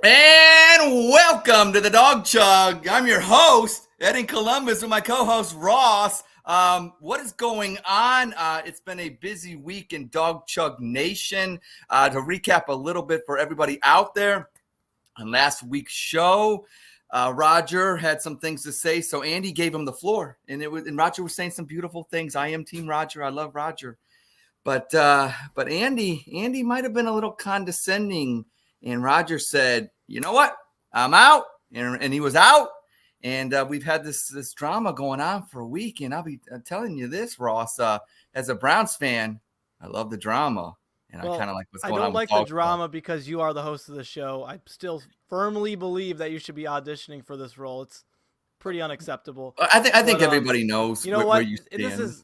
And welcome to the Dawg Chug. I'm your host, Ed in Columbus, with my co-host Ross. What is going on? It's been a busy week in Dawg Chug Nation. To recap a little bit for everybody out there, on last week's show, Roger had some things to say, so Andy gave him the floor, and Roger was saying some beautiful things. I am Team Roger. I love Roger, but Andy might have been a little condescending. And Roger said, "You know what? I'm out." And he was out. And we've had this drama going on for a week. And I'll be telling you this, Ross, as a Browns fan, I love the drama. And I kind of like what's going on. I don't like the drama because you are the host of the show. I still firmly believe that you should be auditioning for this role. It's pretty unacceptable. I think everybody knows where you stand.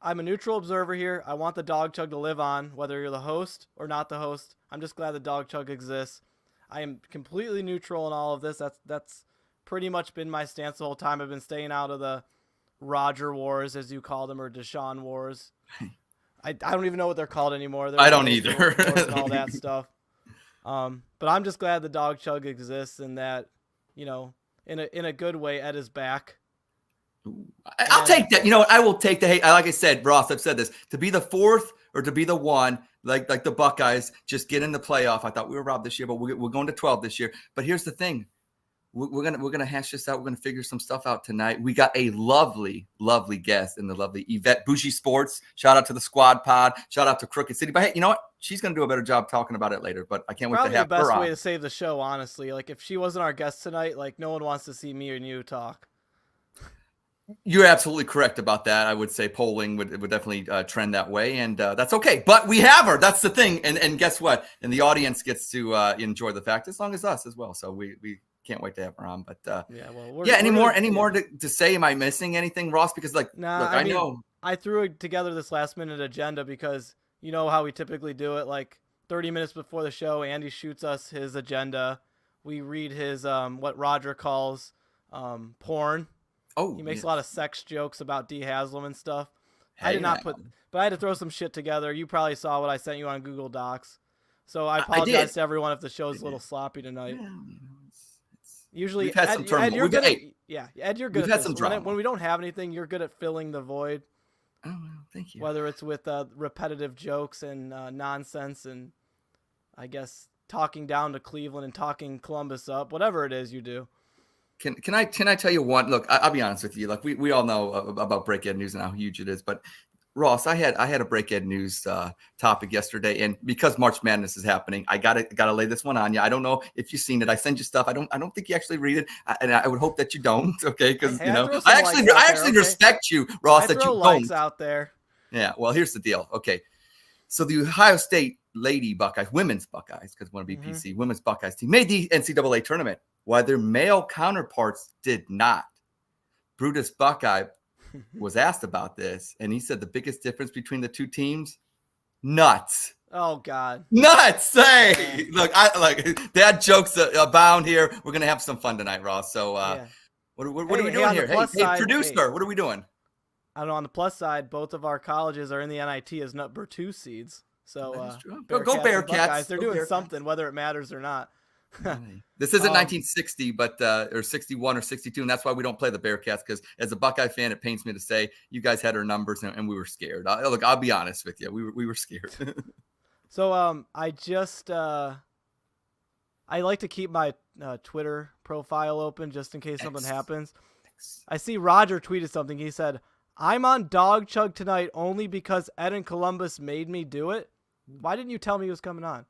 I'm a neutral observer here. I want the Dawg Chug to live on, whether you're the host or not the host. I'm just glad the Dawg Chug exists. I am completely neutral in all of this. That's pretty much been my stance the whole time. I've been staying out of the Roger Wars, as you call them, or Deshaun Wars. I don't even know what they're called anymore. I don't either. And all that stuff. But I'm just glad the Dawg Chug exists, and that, in a good way, Ed is back. I'll take that. I will take the hate. Like I said, Ross, I've said this, to be the fourth or to be the one, like the Buckeyes, just get in the playoff. I thought we were robbed this year, but we're going to 12 this year. But here's the thing. We're gonna hash this out. We're gonna figure some stuff out tonight. We got a lovely, lovely guest in the lovely Yvette Bougie Sports. Shout out to the Squad Pod. Shout out to Crooked City. But hey, you know what? She's gonna do a better job talking about it later. But I can't wait to have her on. Probably the best way to save the show, honestly. Like, if she wasn't our guest tonight, like, no one wants to see me and you talk. You're absolutely correct about that. I would say polling would definitely trend that way, and that's okay. But we have her. That's the thing. And guess what? And the audience gets to enjoy the fact, as long as us as well. So we can't wait to have her on. But any more to say? Am I missing anything, Ross? Because I know I threw together this last minute agenda because you know how we typically do it. Like 30 minutes before the show, Andy shoots us his agenda. We read his what Roger calls porn. Oh, he makes a lot of sex jokes about D. Haslam and stuff. I did not put, but I had to throw some shit together. You probably saw what I sent you on Google Docs. So I apologize to everyone if the show's a little sloppy tonight. Yeah, Usually, we've had some turmoil. Ed, you're good we've at had this. some drama. When we don't have anything, you're good at filling the void. Oh, well, thank you. Whether it's with repetitive jokes and nonsense and, I guess, talking down to Cleveland and talking Columbus up, whatever it is you do. Can I tell you one? Look, I'll be honest with you. Like we all know about Breakhead News and how huge it is, but Ross, I had a Breakhead News topic yesterday, and because March Madness is happening, I gotta lay this one on you. I don't know if you've seen it. I send you stuff. I don't think you actually read it, and I would hope that you don't. Okay, because I actually respect you, Ross. That you don't. Out there. Yeah. Well, here's the deal. Okay, so the Ohio State Lady Buckeyes, women's Buckeyes, because want to be PC, women's Buckeyes team made the NCAA tournament, while their male counterparts did not. Brutus Buckeye was asked about this, and he said the biggest difference between the two teams, nuts. Oh God, nuts! Hey, look, dad jokes abound here. We're gonna have some fun tonight, Ross. So, what are we doing here? Hey, producer, what are we doing? I don't know. On the plus side, both of our colleges are in the NIT as number 2 seeds. So go Bearcats! They're doing something, whether it matters or not. This isn't 1960, but or 61 or 62, and that's why we don't play the Bearcats, because as a Buckeye fan, it pains me to say you guys had our numbers and we were scared. Look, I'll be honest with you, we were scared. So I like to keep my Twitter profile open just in case something happens. I see Roger tweeted something. He said, "I'm on Dawg Chug tonight only because Ed in Columbus made me do it." Why didn't you tell me he was coming on?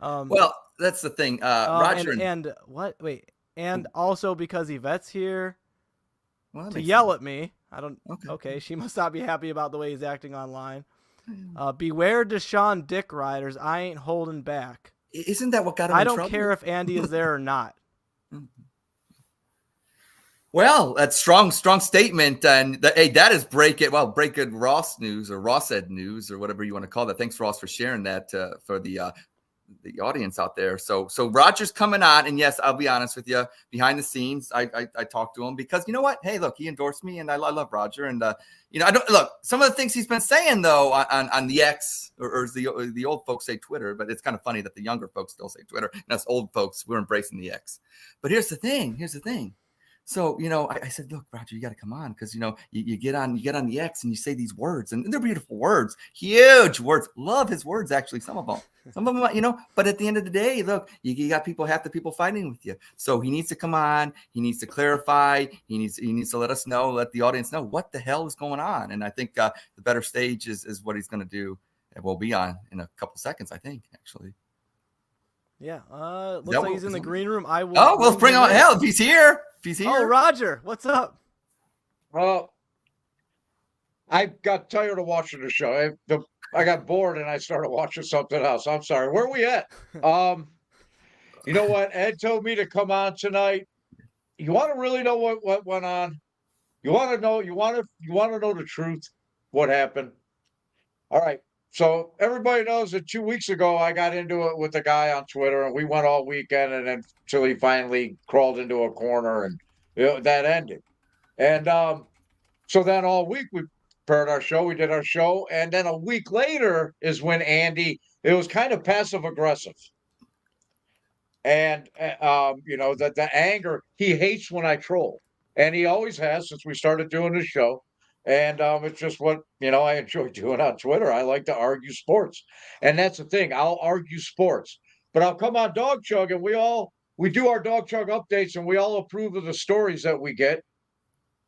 Well, that's the thing. Roger and what? Wait, and also because Yvette's here to yell sense. At me. I don't. Okay, she must not be happy about the way he's acting online. Beware Deshaun Dick Riders. I ain't holding back. Isn't that what got him in trouble? I don't care if Andy is there or not. Well, that's strong statement. And that is Breakhead Ross news or Rosshead news or whatever you want to call that. Thanks, Ross, for sharing that for the the audience out there. So Roger's coming on, and yes, I'll be honest with you. Behind the scenes, I talked to him because you know what? Hey, look, he endorsed me, and I love Roger. And I don't look some of the things he's been saying though on the X or the old folks say Twitter, but it's kind of funny that the younger folks still say Twitter, and us old folks we're embracing the X. But here's the thing. So, I said, look, Roger, you got to come on because, you get on the X and you say these words and they're beautiful words, huge words. Love his words, actually, some of them, but at the end of the day, look, you got half the people fighting with you. So he needs to come on. He needs to clarify. He needs to let us know, let the audience know what the hell is going on. And I think the better stage is what he's going to do. And we'll be on in a couple seconds, I think, actually. Yeah. Looks like he's in the green room. I will. Oh, well, bring him on. Hell, if he's here. Oh, Roger, what's up? Well, I got tired of watching the show. I got bored and I started watching something else. I'm sorry. Where are we at? You know what? Ed told me to come on tonight. You want to really know what went on? You want to know? You want to know the truth? What happened? All right. So everybody knows that 2 weeks ago I got into it with a guy on Twitter, and we went all weekend, and then until he finally crawled into a corner, and that ended. And so then all week we prepared our show, we did our show, and then a week later is when Andy. It was kind of passive aggressive, and that the anger, he hates when I troll, and he always has since we started doing this show. And it's just what, I enjoy doing on Twitter. I like to argue sports. And that's the thing. I'll argue sports. But I'll come on Dawg Chug, and we do our Dawg Chug updates, and we all approve of the stories that we get.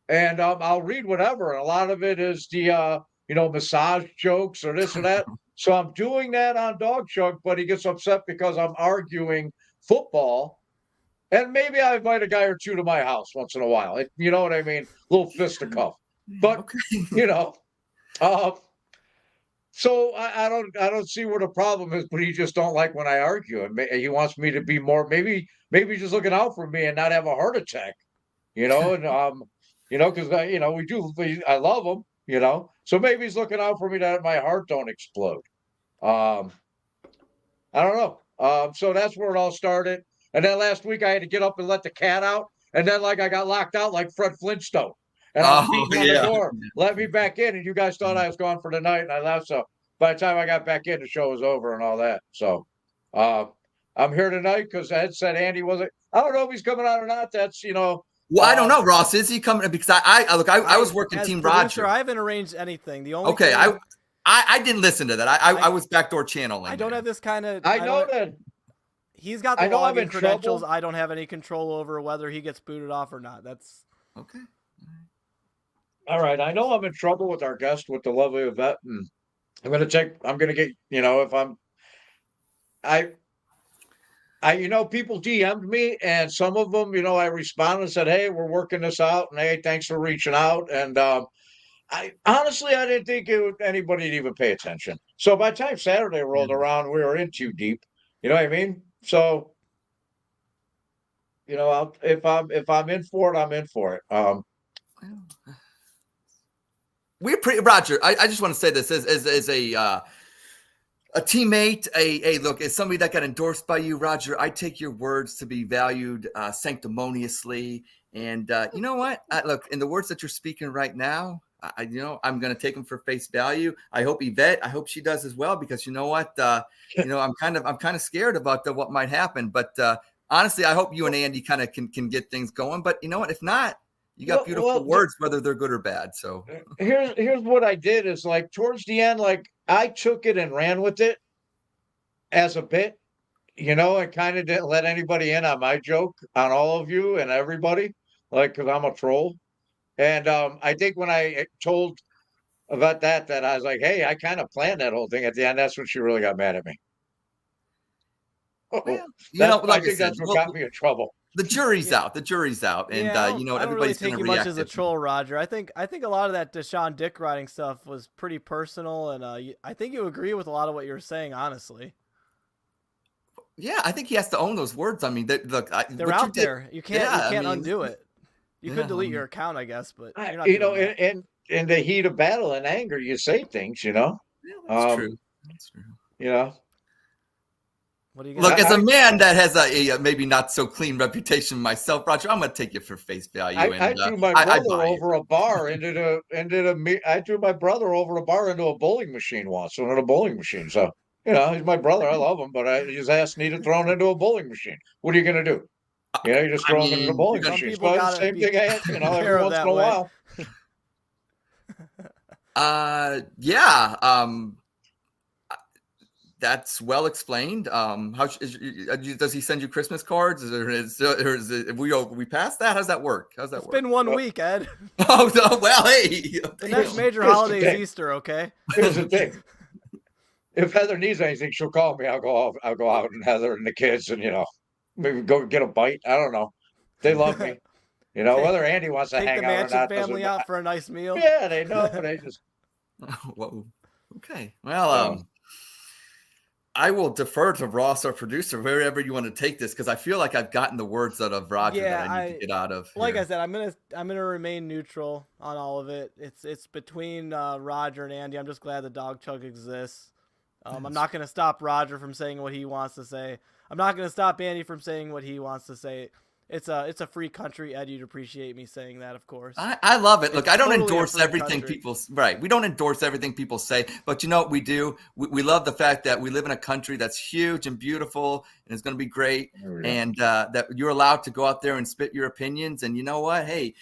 And I'll read whatever. And a lot of it is the, massage jokes or this or that. So I'm doing that on Dawg Chug, but he gets upset because I'm arguing football. And maybe I invite a guy or two to my house once in a while. You know what I mean? A little fisticuff. But okay. So I don't see what the problem is, but he just don't like when I argue, and he wants me to be more maybe just looking out for me and not have a heart attack, and because I love him, so maybe he's looking out for me that my heart don't explode. I don't know. So that's where it all started, and then last week I had to get up and let the cat out, and then I got locked out like Fred Flintstone. And I was beating on the door, let me back in, and you guys thought I was gone for the night, and I left. So by the time I got back in, the show was over and all that. So I'm here tonight because Ed said Andy wasn't. I don't know if he's coming out or not. That's Well, I don't know, Ross. Is he coming? Because I was working Team producer, Roger. I haven't arranged anything. The only okay, I didn't listen to that. I was backdoor channeling. I don't have this kind of. I know that. He's got the login credentials. I don't have any control over whether he gets booted off or not. That's okay. All right. I know I'm in trouble with our guest, with the lovely Yvette, and I'm going to get, if people DM'd me, and some of them, I responded and said, hey, we're working this out, and hey, thanks for reaching out. And I honestly didn't think anybody would even pay attention. So by the time Saturday rolled around, we were in too deep. You know what I mean? So, if I'm in for it, I'm in for it. We're pretty, Roger. I just want to say this as a teammate, look, as somebody that got endorsed by you, Roger. I take your words to be valued sanctimoniously, and you know what? Look, in the words that you're speaking right now, I'm going to take them for face value. I hope Yvette, I hope she does as well, because you know what? I'm kind of scared about what might happen. But honestly, I hope you and Andy kind of can get things going. But you know what? If not, you got beautiful words, whether they're good or bad. So here's what I did is towards the end, I took it and ran with it as a bit, and kind of didn't let anybody in on my joke on all of you and everybody, because I'm a troll. And I think when I told about that I was like, hey, I kind of planned that whole thing at the end. That's when she really got mad at me. Well, I think that's what got me in trouble. The jury's out. The jury's out, and everybody's going to react. I don't really take you much as a troll, Roger. I think a lot of that Deshaun Dick writing stuff was pretty personal, and I think you agree with a lot of what you were saying, honestly. Yeah, I think he has to own those words. I mean, they're out there. You can't undo it. You could delete your account, I guess, but you're not in the heat of battle and anger, you say things. Yeah, that's true. That's true. Yeah. What do you got? Look, as a man that has a maybe not so clean reputation myself, Roger, I'm going to take you for face value. I threw my brother over a bar into I threw my brother over a bar into a bowling machine once, into a bowling machine. So, he's my brother. I love him, but his ass needed thrown into a bowling machine. What are you going to do? You just throw him into the bowling some machine. people So gotta same be thing, every careful once in that a way. while. That's well explained. Does he send you Christmas cards? Is it we passed that? How's that work? How's that It's work? been 1 week, Ed. Oh, no, well, hey. The next major Here's the holiday is thing. Easter, okay? Here's the thing. If Heather needs anything, she'll call me. I'll go out and Heather and the kids and maybe go get a bite. I don't know. They love me. Whether Andy wants to Take hang the out or Mansion not family doesn't. out for a nice meal. Yeah, they know. They just. Whoa. Okay. Well, I will defer to Ross, our producer, wherever you want to take this, because I feel like I've gotten the words out of Roger that I need to get out of. Like here. I said, I'm gonna remain neutral on all of it. It's between Roger and Andy. I'm just glad the Dawg Chug exists. I'm not gonna stop Roger from saying what he wants to say. I'm not gonna stop Andy from saying what he wants to say. It's a free country, Ed. You'd appreciate me saying that, of course. I love it. Look, I don't totally endorse a free everything country. we don't endorse everything people say, but you know what we do? We love the fact that we live in a country that's huge and beautiful and it's going to be great. And that you're allowed to go out there and spit your opinions. And you know what? Hey,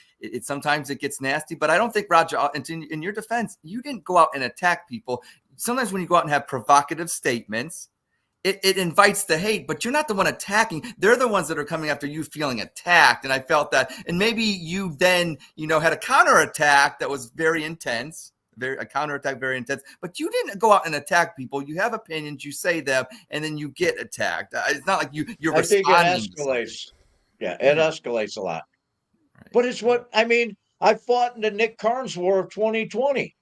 sometimes it gets nasty, but I don't think, Roger, in your defense, you didn't go out and attack people. Sometimes when you go out and have provocative statements, it invites the hate, but you're not the one attacking. They're the ones that are coming after you feeling attacked. And I felt that. And maybe you then, had a counterattack that was very intense, very intense, but you didn't go out and attack people. You have opinions, you say them, and then you get attacked. It's not like you're I think responding. it escalates. Yeah, it escalates a lot. Right. But it's I fought in the Nick Carnes War of 2020.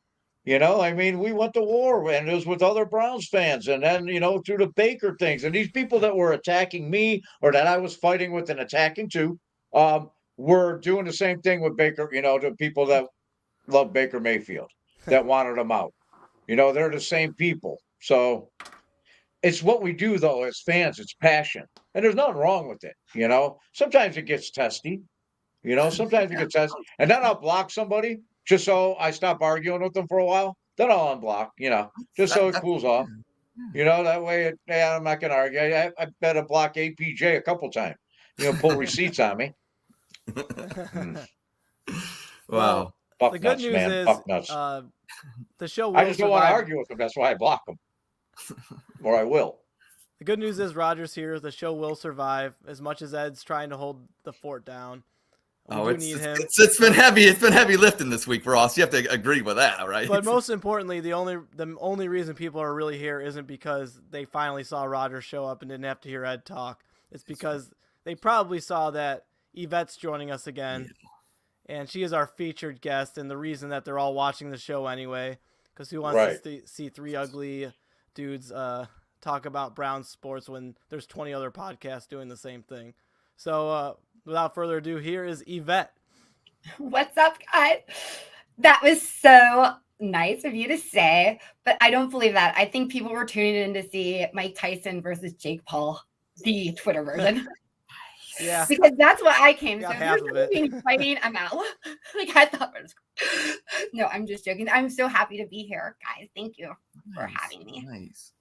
We went to war and it was with other Browns fans. And then, through the Baker things and these people that were attacking me or that I was fighting with and attacking too, were doing the same thing with Baker, the people that love Baker Mayfield that wanted him out. They're the same people. So it's what we do, though, as fans. It's passion. And there's nothing wrong with it. Sometimes it gets testy. Sometimes it gets testy. And then I'll block somebody. Just so I stop arguing with them for a while, then I'll unblock, just so it cools off. That way, I'm not going to argue. I better block APJ a couple times. Pull receipts on me. Wow. Well, the good news is the show will I just don't want to argue with them. That's why I block them. Or I will. The good news is Roger's here. The show will survive as much as Ed's trying to hold the fort down. It's been heavy. It's been heavy lifting this week, Ross. You have to agree with that, right? But most importantly, the only reason people are really here isn't because they finally saw Roger show up and didn't have to hear Ed talk. It's because they probably saw that Yvette's joining us again, and she is our featured guest, and the reason that they're all watching the show anyway, because who wants to see three ugly dudes talk about Browns sports when there's 20 other podcasts doing the same thing? So, without further ado, here is Yvette. What's up, guys? That was so nice of you to say, but I don't believe that. I think people were tuning in to see Mike Tyson versus Jake Paul, the Twitter version. Yeah. Because that's what I came. Got So half if of you're it. fighting, I'm out. I thought it was No, I'm just joking. I'm so happy to be here, guys. Thank you for having me. Nice.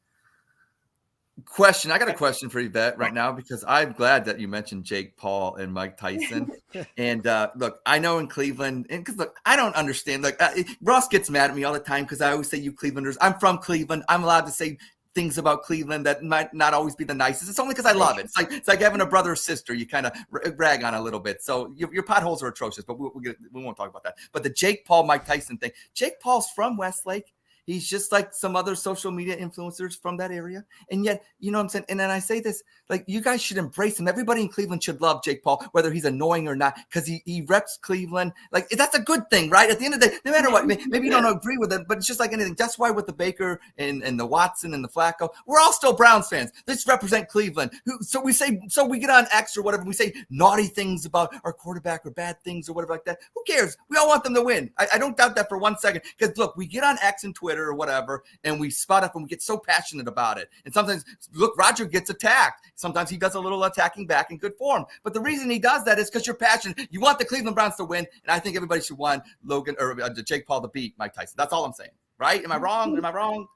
Question. I got a question for Yvette right now because I'm glad that you mentioned Jake Paul and Mike Tyson. And look, I know in Cleveland, and because look, I don't understand. Like Ross gets mad at me all the time because I always say you Clevelanders. I'm from Cleveland. I'm allowed to say things about Cleveland that might not always be the nicest. It's only because I love it. It's like having a brother or sister. You kind of brag on a little bit. So your potholes are atrocious, but we won't talk about that. But the Jake Paul, Mike Tyson thing. Jake Paul's from Westlake. He's just like some other social media influencers from that area. And yet, you know what I'm saying? And then I say this, like, you guys should embrace him. Everybody in Cleveland should love Jake Paul, whether he's annoying or not, because he reps Cleveland. Like, that's a good thing, right? At the end of the day, no matter what, maybe you don't agree with it, but it's just like anything. That's why with the Baker and the Watson and the Flacco, we're all still Browns fans. Let's represent Cleveland. So we get on X or whatever, we say naughty things about our quarterback or bad things or whatever like that. Who cares? We all want them to win. I don't doubt that for 1 second. Because, look, we get on X and Twitter, Twitter or whatever, and we spot up and we get so passionate about it. And sometimes, look, Roger gets attacked. Sometimes he does a little attacking back in good form. But the reason he does that is because you're passionate. You want the Cleveland Browns to win, and I think everybody should want Logan or Jake Paul to beat Mike Tyson. That's all I'm saying. Right? Am I wrong?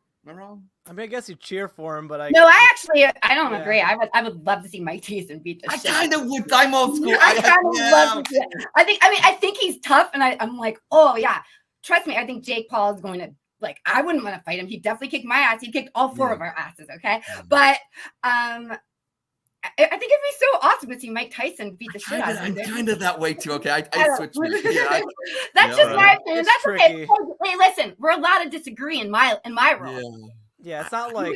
I mean, I guess you cheer for him, but I don't agree. I would love to see Mike Tyson beat the shit. I kind of would. I'm old school. I kind of love to see it. I think he's tough, and I'm like, oh yeah, trust me. I think Jake Paul is going to I wouldn't want to fight him. He definitely kicked my ass. He kicked all four of our asses. Okay, but I think it'd be so awesome to see Mike Tyson beat the shit out of him. I'm kind of that way too. Okay, I switched. That's just my opinion. That's tricky. okay. Hey, listen, we're allowed to disagree in my role. Yeah, it's not like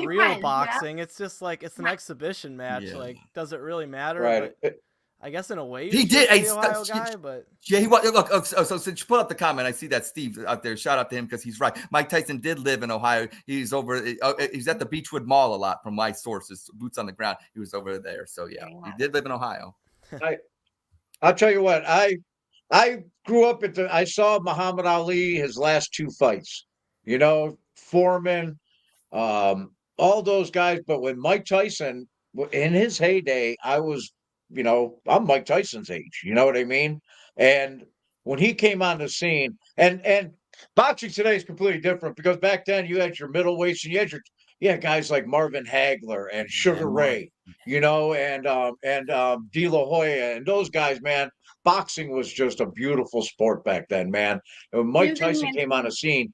real boxing. It's just it's an exhibition match. Yeah. Does it really matter? Right. But I guess in a way, He did. the Ohio guy, but he was. Look, so since you put up the comment, I see that Steve out there. Shout out to him because he's right. Mike Tyson did live in Ohio. He's over. He's at the Beechwood Mall a lot, from my sources, boots on the ground. He was over there. So yeah, he did live in Ohio. I'll tell you what. I grew up I saw Muhammad Ali his last two fights. Foreman, all those guys. But when Mike Tyson, in his heyday, I was. I'm Mike Tyson's age. You know what I mean? And when he came on the scene, and boxing today is completely different because back then you had your middleweights and you had guys like Marvin Hagler and Sugar Ray, and De La Hoya and those guys, man. Boxing was just a beautiful sport back then, man. And when Mike Tyson came on the scene,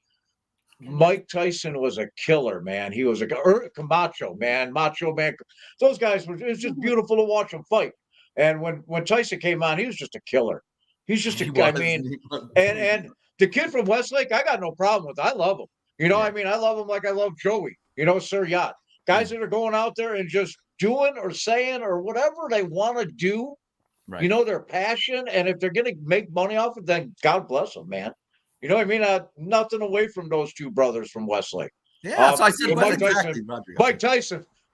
Mike Tyson was a killer, man. He was Camacho, man, Macho Man. Those guys it was just beautiful to watch them fight. And when Tyson came on, he was just a killer. He's just I the kid from Westlake, I got no problem with. I love him. I mean, I love him like I love Joey. Sir Yacht. Guys that are going out there and just doing or saying or whatever they want to do. Right. Their passion, and if they're going to make money off it, then God bless them, man. You know what I mean? Nothing away from those two brothers from Westlake. Yeah, so I said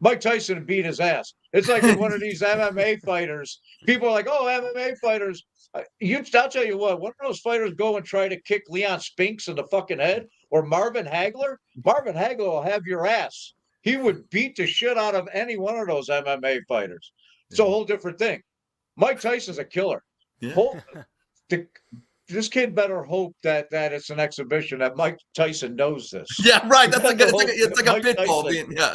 Mike Tyson beat his ass. It's like one of these MMA fighters. People are like, oh, MMA fighters. I'll tell you what, one of those fighters go and try to kick Leon Spinks in the fucking head or Marvin Hagler. Marvin Hagler will have your ass. He would beat the shit out of any one of those MMA fighters. It's a whole different thing. Mike Tyson's a killer. Yeah. This kid better hope that it's an exhibition, that Mike Tyson knows this. Yeah, right. That's it's like a pit bull.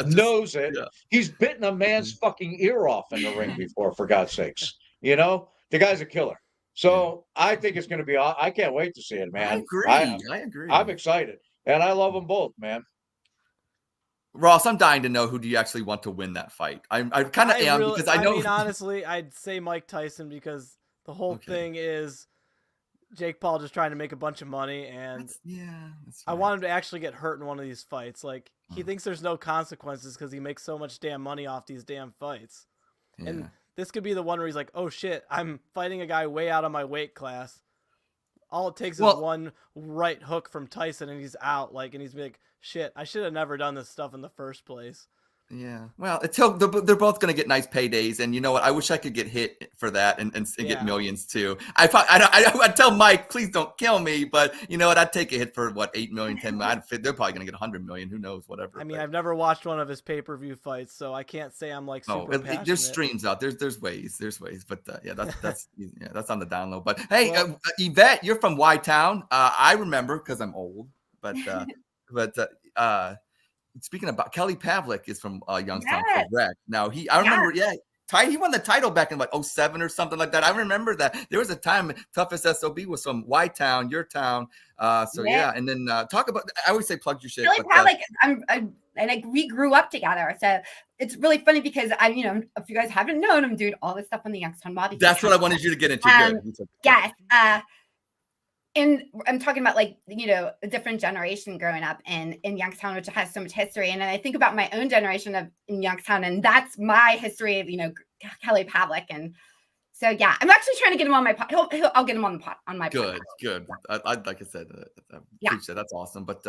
Knows it. Yeah. He's bitten a man's fucking ear off in the ring before, for God's sakes. The guy's a killer. So I think it's going to be. I can't wait to see it, man. I agree. I'm excited, and I love them both, man. Ross, I'm dying to know who do you actually want to win that fight. I kind of am because I know. I mean, honestly, I'd say Mike Tyson because the whole thing is Jake Paul just trying to make a bunch of money, and I want him to actually get hurt in one of these fights. He thinks there's no consequences because he makes so much damn money off these damn fights. Yeah. And this could be the one where he's like, oh shit, I'm fighting a guy way out of my weight class. All it takes is one right hook from Tyson and he's out. And he's like, shit, I should have never done this stuff in the first place. Yeah. Well, they're both going to get nice paydays. And you know what? I wish I could get hit for that and get millions too. I'd tell Mike, please don't kill me. But you know what? I'd take a hit for 8 million, 10 million. They're probably going to get 100 million. Who knows? Whatever. I mean, I've never watched one of his pay-per-view fights, so I can't say I'm super passionate. There's streams out. There's ways. But that's on the download. But hey, Yvette, you're from Y-Town. I remember because I'm old. But speaking about Kelly Pavlik is from Youngstown, correct? Now I remember, he won the title back in 07 or something like that. I remember that there was a time Toughest SOB was from Y-Town, your town. And then talk about. I always say plug your shit. Kelly Pavlik, we grew up together, so it's really funny because if you guys haven't known, I'm doing all this stuff on the Youngstown Mob. That's what I wanted you to get into. Yes. And I'm talking about a different generation growing up in Youngstown, which has so much history. And then I think about my own generation in Youngstown, and that's my history of, Kelly Pavlik. And So yeah, I'm actually trying to get him on my pod. I'll get him on the pod on my Good, podcast. good. I like I said, Yeah. appreciate that's awesome. But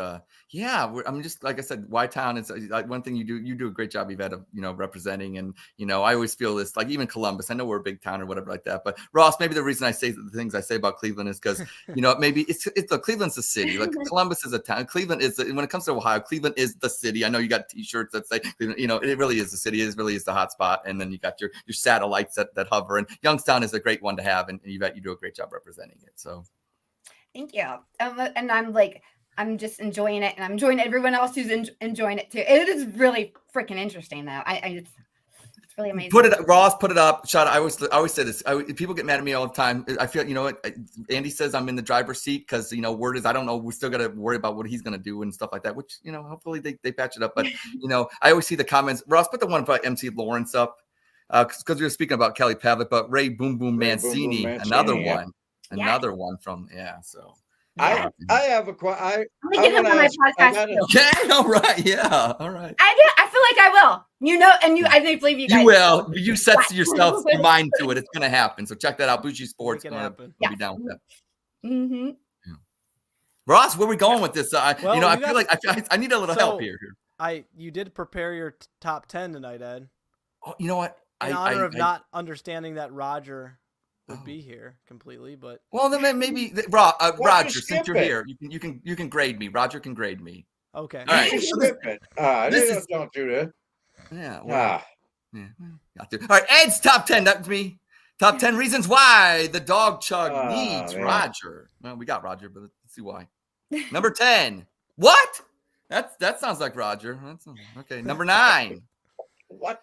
yeah, I'm just like I said, Y Town is one thing you do a great job, Yvette, of representing. And I always feel this, like even Columbus. I know we're a big town or whatever like that, but Ross, maybe the reason I say the things I say about Cleveland is because maybe it's Cleveland's a city, like Columbus is a town. Cleveland is when it comes to Ohio, Cleveland is the city. I know you got T-shirts that say Cleveland. It really is the city. It really is the hot spot. And then you got your satellites that hover. And Youngstown is a great one to have, and Yvette, you do a great job representing it. So, thank you. And I'm just enjoying it, and I'm enjoying everyone else who's enjoying it too. It is really freaking interesting, though. It's really amazing. Ross, put it up. Shot. I always say this. People get mad at me all the time. I feel, what Andy says, I'm in the driver's seat because word is I don't know. We still got to worry about what he's going to do and stuff like that. Which hopefully they patch it up. But I always see the comments. Ross, put the one about MC Lawrence up. Because we were speaking about Kelly Pavitt, but Ray Boom Boom Mancini, another one from So I have a question. I'm gonna get him on my podcast. Okay, all right, yeah, all right. I feel like I will. And I believe you guys. You will. You set yourself your mind to it. It's gonna happen. So check that out. Bougie Sports. I'll be down with that. Mm-hmm. Yeah. Ross, where are we going with this? I feel like I need a little help here. You did prepare your top 10 tonight, Ed. Oh, you know what? In honor of not understanding that Roger would be here completely, but then maybe Roger, since you're here, you can grade me. Roger can grade me. Okay. All right. Don't do that. Yeah. Well, yeah. Got to. All right. Ed's top 10. That's me. Top 10 reasons why the Dawg Chug needs Roger. Well, we got Roger, but let's see why. Number 10. What? That sounds like Roger. That's okay. Number 9. What?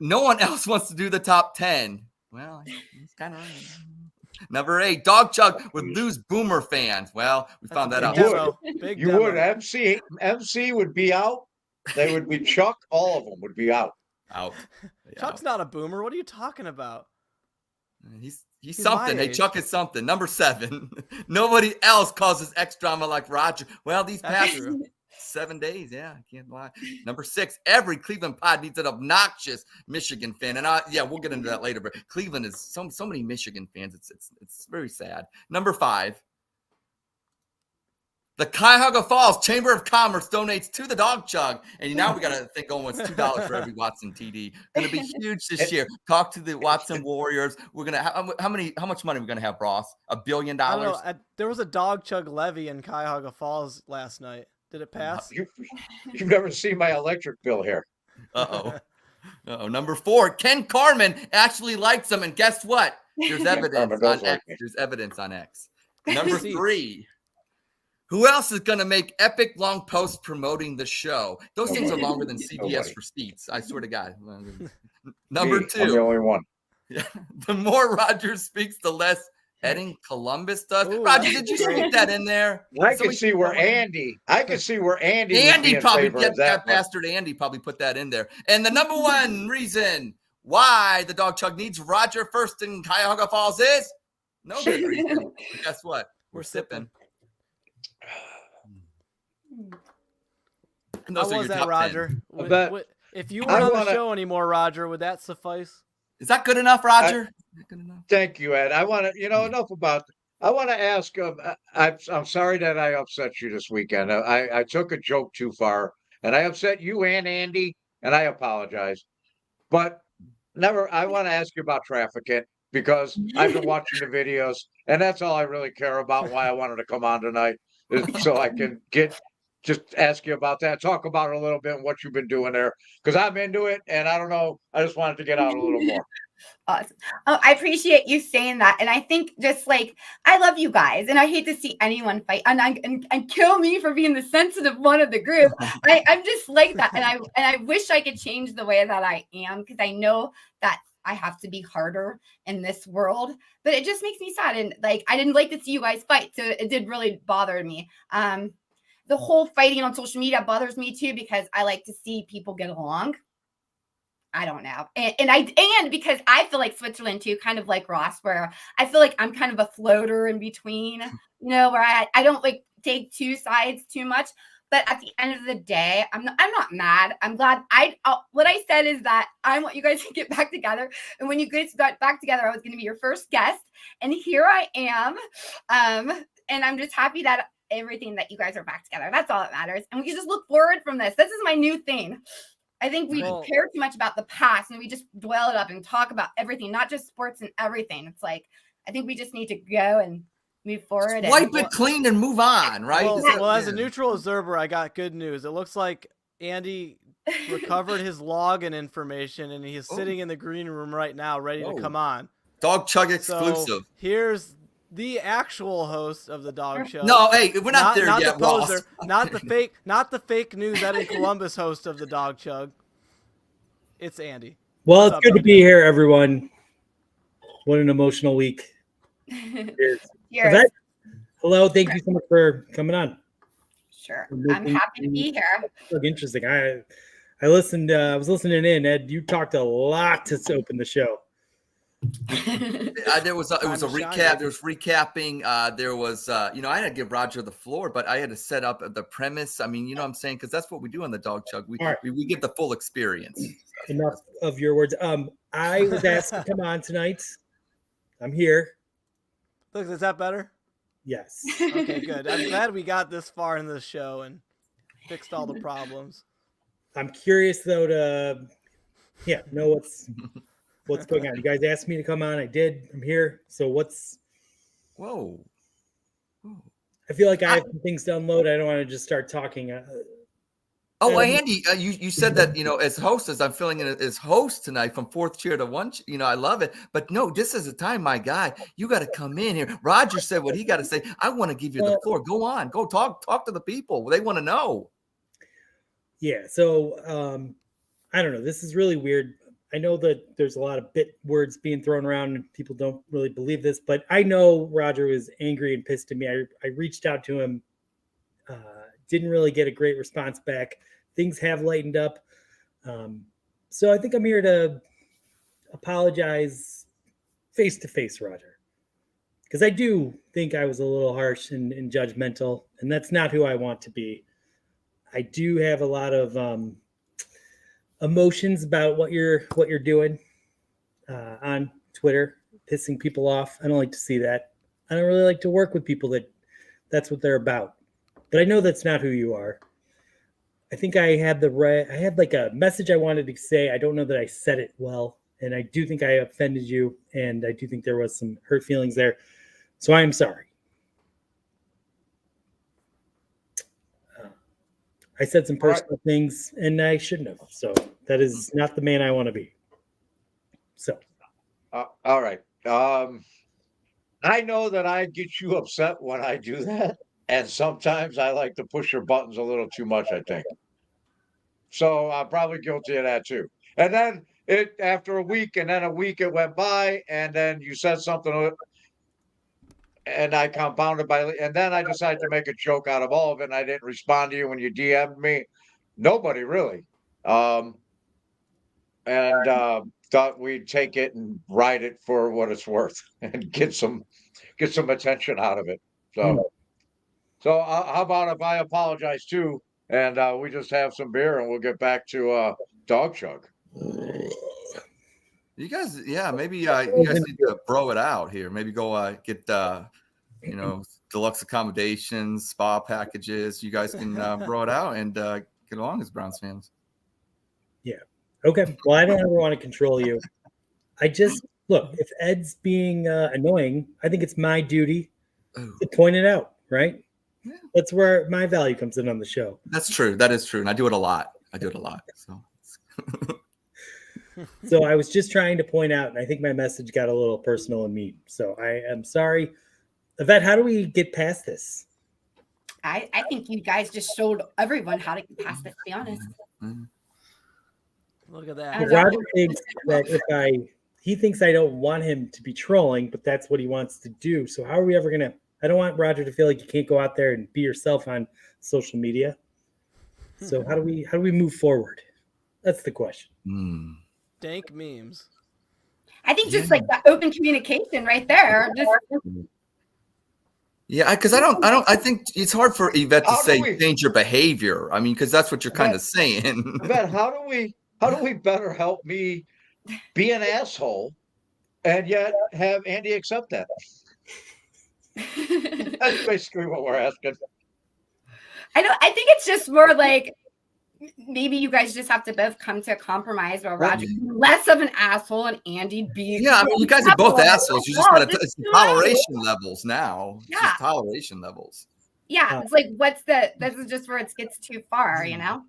No one else wants to do the top 10. Well, he's kind of right. Number 8, Dawg Chug would lose Boomer fans. Well, we found that out. You would. MC would be out. They would be Chuck. All of them would be out. Chuck's not a Boomer. What are you talking about? He's something. Hey, Chuck is something. Number 7, nobody else causes X drama like Roger. Well, these past 7 days, I can't lie. Number 6, every Cleveland pod needs an obnoxious Michigan fan, and we'll get into that later. But Cleveland is so many Michigan fans. It's very sad. Number 5, the Cuyahoga Falls Chamber of Commerce donates to the Dawg Chug, and now we got to think almost $2 for every Watson TD. Going to be huge this year. Talk to the Watson Warriors. We're gonna how much money are we gonna have, Ross? $1 billion. I don't know. There was a Dawg Chug levy in Cuyahoga Falls last night. Did it pass? You've never seen my electric bill here. Uh-oh. Number 4, Ken Carmen actually likes him, and guess what? There's evidence on X. There's evidence on X. Number 3, who else is going to make epic long posts promoting the show? Those things are longer than CBS receipts. I swear to God. Number 2. I'm the only one. The more Roger speaks, the less Heading Columbus does. Ooh, Roger, did you sneak that in there? I can see where Andy. Andy probably that bastard. Andy probably put that in there. And the number 1 reason why the Dawg Chug needs Roger first in Cuyahoga Falls is no good reason. Guess what? We're sipping. How was that, Roger? If you weren't on the show anymore, Roger, would that suffice? Is that good enough, Roger? Thank you, Ed. I want to, enough about. I want to ask. I'm sorry that I upset you this weekend. I took a joke too far, and I upset you and Andy, and I apologize. But I want to ask you about trafficking because I've been watching the videos, and that's all I really care about. Why I wanted to come on tonight is so I can just ask you about that. Talk about it a little bit and what you've been doing there because I'm into it, and I don't know. I just wanted to get out a little more. Awesome. Oh, I appreciate you saying that, and I think just like I love you guys, and I hate to see anyone fight and kill me for being the sensitive one of the group. I'm just like that, and I wish I could change the way that I am because I know that I have to be harder in this world, but it just makes me sad, and like I didn't like to see you guys fight, so it did really bother me. The whole fighting on social media bothers me too because I like to see people get along. I don't know. And because I feel like Switzerland too, kind of like Ross, where I feel like I'm kind of a floater in between, where I don't like take two sides too much. But at the end of the day, I'm not mad. I'm glad. What I said is that I want you guys to get back together. And when you guys got back together, I was going to be your first guest. And here I am. And I'm just happy that everything that you guys are back together. That's all that matters. And we can just look forward from this. This is my new thing. I think we care too much about the past and we just dwell it up and talk about everything, not just sports and everything. It's like, I think we just need to go and move forward. Wipe it clean and move on, right? Well, as a neutral observer, I got good news. It looks like Andy recovered his login information and he's sitting in the green room right now, ready to come on. Dawg Chug exclusive. So here's the actual host of the Dawg Chug. No, hey, we're not there yet, the poser, Ross. not the fake news Ed in Columbus host of the Dawg Chug. It's Andy. Well, it's good to be here, everyone. What an emotional week. Cheers. Yvette, hello, thank you so much for coming on. Sure, I'm happy to be here. Interesting. I listened. I was listening in. Ed, you talked a lot to open the show. It was a recap. There was recapping. There was, I had to give Roger the floor, but I had to set up the premise. I mean, you know what I'm saying? Because that's what we do on the Dawg Chug. We get the full experience. Enough of your words. I was asked to come on tonight. I'm here. Look, is that better? Yes. Okay, good. I'm glad we got this far in the show and fixed all the problems. I'm curious though to know what's going on. You guys asked me to come on. I did. I'm here. So Whoa. I feel like I have some things to unload. I don't want to just start talking. Andy, you said that, as hostess, I'm filling in as host tonight from fourth chair to one. I love it. But no, this is the time, my guy. You got to come in here. Roger said what he got to say. I want to give you the floor. Go on. Go talk to the people. They want to know. Yeah. So I don't know. This is really weird. I know that there's a lot of bit words being thrown around and people don't really believe this, but I know Roger was angry and pissed at me. I reached out to him, didn't really get a great response back. Things have lightened up. So I think I'm here to apologize face to face, Roger, because I do think I was a little harsh and judgmental, and that's not who I want to be. I do have a lot of emotions about what you're doing on Twitter, pissing people off. I don't like to see that. I don't really like to work with people that's what they're about. But I know that's not who you are. I think I had like a message I wanted to say. I don't know that I said it well, and I do think I offended you, and I do think there was some hurt feelings there. So I am sorry. I said some personal things, and I shouldn't have. So that is not the man I want to be. So. All right. I know that I get you upset when I do that. And sometimes I like to push your buttons a little too much, I think. So I'm probably guilty of that too. And then after a week it went by, and then you said something and I compounded and then I decided to make a joke out of all of it, and I didn't respond to you when you DM'd me. Nobody really. Thought we'd take it and ride it for what it's worth and get some attention out of it. So how about if I apologize too, and we just have some beer and we'll get back to Dawg Chug. You guys, maybe you guys need to bro it out here. Maybe go get deluxe accommodations, spa packages. You guys can bro it out and get along as Browns fans. Yeah. Okay. Well, I don't ever want to control you. I just look, if Ed's being annoying, I think it's my duty to point it out, right? Yeah. That's where my value comes in on the show. That's true. That is true. And I do it a lot. So So I was just trying to point out, and I think my message got a little personal and mean. So I am sorry. Yvette, how do we get past this? I think you guys just showed everyone how to get past it, to be honest. Mm-hmm. Look at that. Roger thinks that he thinks I don't want him to be trolling, but that's what he wants to do. So how are we ever going to, I don't want Roger to feel like you can't go out there and be yourself on social media. So how do we move forward? That's the question. Dank memes. I think just like the open communication right there. Yeah, because I think it's hard for Yvette to How do say we- change your behavior. I mean, because that's what you're kind of Yvette- saying. Yvette, how do we better help me be an asshole and yet have Andy accept that? That's basically what we're asking. I think it's just more like maybe you guys just have to both come to a compromise where Roger be less of an asshole and Andy be. Yeah, I mean, you guys are both assholes. You just Oh, got to it's the toleration levels now. It's Yeah. just toleration levels. Yeah, it's like this is just where it gets too far, you know?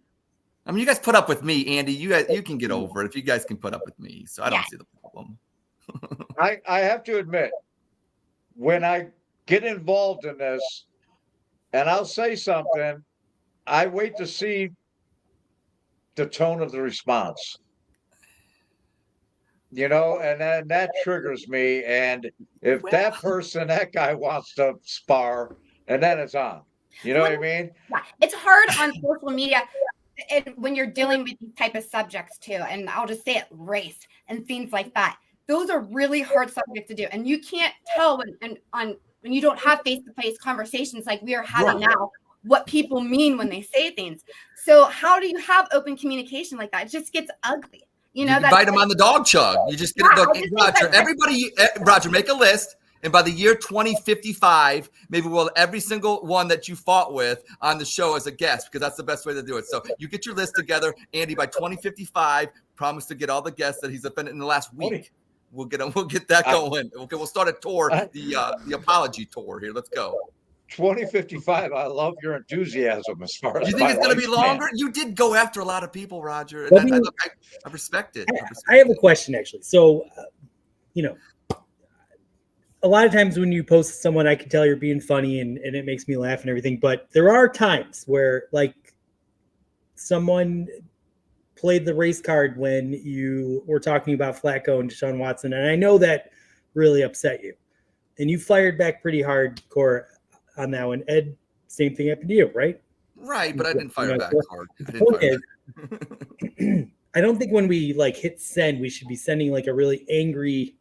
I mean, you guys put up with me, Andy. You can get over it if you guys can put up with me. So I don't Yeah. see the problem. I have to admit, when I get involved in this and I'll say something, I wait to see the tone of the response. You know, and then that triggers me. And if that guy wants to spar, and then it's on. You know what I mean? Yeah, it's hard on social media and when you're dealing with these type of subjects too. And I'll just say it, race and things like that. Those are really hard subjects to do, and you can't tell when you don't have face-to-face conversations like we are having now what people mean when they say things. So how do you have open communication like that? It just gets ugly. You know, invite him on the Dawg Chug. You just get Roger, make a list. And by the year 2055, maybe we'll have every single one that you fought with on the show as a guest, because that's the best way to do it. So you get your list together, Andy. By 2055, promise to get all the guests that he's offended in the last week. We'll get them. We'll get that going. Okay, we'll start a tour, the apology tour here. Let's go. 2055. I love your enthusiasm as far as You think it's going to be longer? You did go after a lot of people, Roger. And I respect it. I have a question, actually. So, a lot of times when you post someone, I can tell you're being funny and it makes me laugh and everything. But there are times where, like, someone played the race card when you were talking about Flacco and Deshaun Watson. And I know that really upset you. And you fired back pretty hardcore on that one. Ed, same thing happened to you, right? Right, but I didn't fire back hard. I don't think when we like hit send, we should be sending like a really angry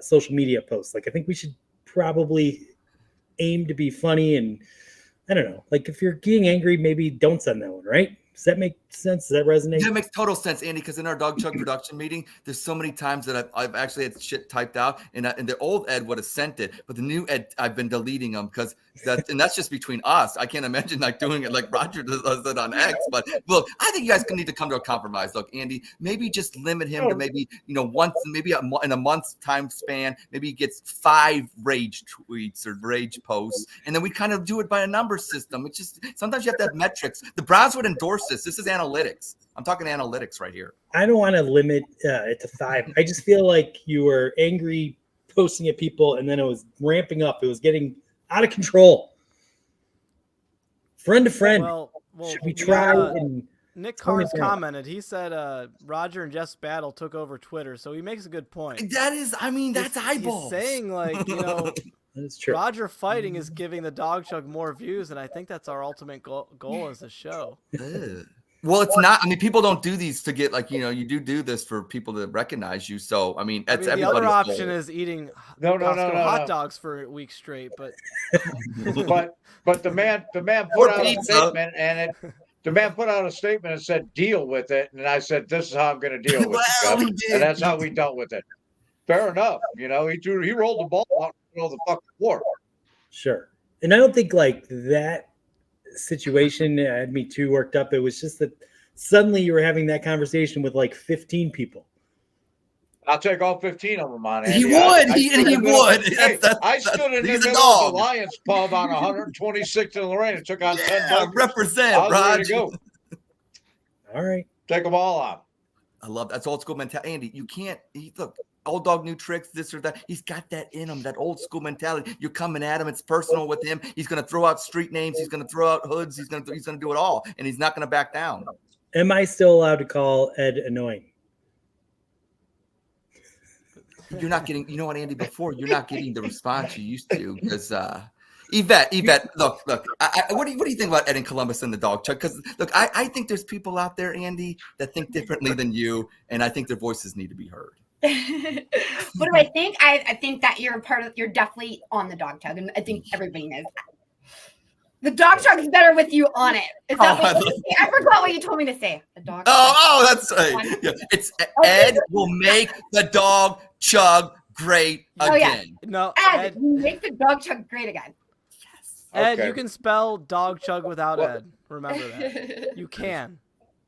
social media post. Like, I think we should probably aim to be funny, and I don't know, like if you're getting angry, maybe don't send that one, right? Does that make sense? Does that resonate? Yeah, it makes total sense, Andy, because in our Dawg Chug production meeting, there's so many times that I've actually had shit typed out, and the old Ed would have sent it, but the new Ed, I've been deleting them because that's just between us. I can't imagine like doing it like Roger does it on X. But look, I think you guys need to come to a compromise. Look, Andy, maybe just limit him to maybe once, maybe in a month's time span, maybe he gets 5 rage tweets or rage posts, and then we kind of do it by a number system. It's just sometimes you have to have metrics. The Browns would endorse this. This is analytics. I'm talking analytics right here. I don't want to limit it to 5. I just feel like you were angry posting at people, and then it was ramping up. It was getting out of control. Friend to friend. Well, should we try? Nick Carnes commented. He said Roger and Jeff's battle took over Twitter, so he makes a good point. That is, I mean, that's eyeballs. He's saying, like, that's true. Roger fighting is giving the Dawg Chug more views, and I think that's our ultimate goal as a show. Well, it's not. I mean, people don't do these to get like you do this for people to recognize you. So I mean, that's the other option is eating hot dogs for a week straight. But but the man put out a statement, and the man put out a statement and said deal with it, and I said this is how I'm going to deal with it, and that's how we dealt with it. Fair enough, he rolled the ball out of the fucking floor. Sure, and I don't think like that situation had me too worked up. It was just that suddenly you were having that conversation with like 15 people. I'll take all 15 of them on it. He would. He would. I stood in the middle of the Lions pub on 126th in Lorraine and took on 10 bucks. Represent, ready to go. All right. Take them all on. I love that's old school mentality. Andy, you can't look. Old dog, new tricks, this or that. He's got that in him, that old school mentality. You're coming at him. It's personal with him. He's going to throw out street names. He's going to throw out hoods. He's going to do it all, and he's not going to back down. Am I still allowed to call Ed annoying? You're not getting, you know what, Andy, before you're not getting the response you used to because Yvette, look, what do you think about Ed and Columbus and the Dawg Chug? Because look, I think there's people out there, Andy, that think differently than you, and I think their voices need to be heard. What do I think? I think that you're definitely on the Dog Chug, and I think everybody knows that. The Dog Chug is better with you on it. Is that what you say? I forgot what you told me to say. The Dog Chug. Oh, that's right. Yeah. It's Ed will make the Dog Chug great again. No, Ed, you make the Dog Chug great again. Ed, Okay. you can spell Dog Chug without Ed. Remember that. You can.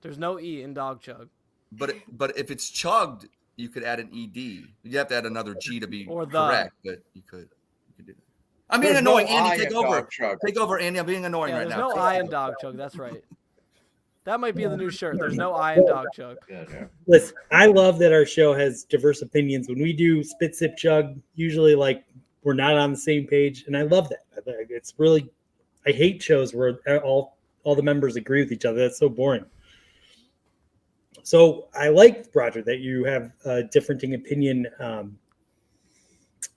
There's no E in Dog Chug. But if it's chugged, you could add an ED. You have to add another G to be Or the. correct, but you could do that. I'm being There's annoying, no Andy. I Take in over. Dog Chug. Take over, Andy. I'm being annoying Yeah, right there's now. no I in Dog Chug. That's right. That might be the new shirt. There's no I in Dog Chug. Yeah. Listen, I love that our show has diverse opinions. When we do Spit Sip Chug, usually like we're not on the same page, and I love that. It's really, I hate shows where all the members agree with each other. That's so boring. So I like, Roger, that you have a differing opinion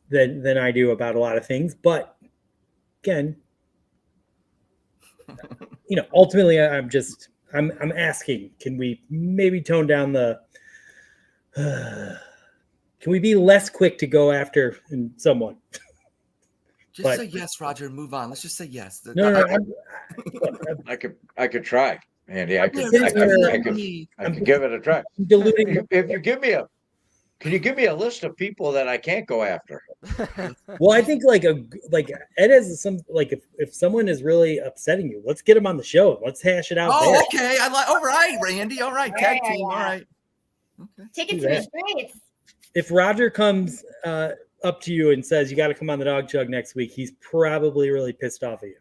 than I do about a lot of things. But again, ultimately, I'm asking, can we maybe tone down the? Can we be less quick to go after someone? Just say yes, Roger, and move on. Let's just say yes. No. I could try, Andy. I could Can give it a try. diluting. If you give me can you give me a list of people that I can't go after? Well, I think like Ed has some if someone is really upsetting you, let's get him on the show. Let's hash it out. Oh, there. okay. All right, Randy. All right, tag team. All right. Okay. Take it to the streets. If Roger comes up to you and says you got to come on the Dog Chug next week, he's probably really pissed off at you.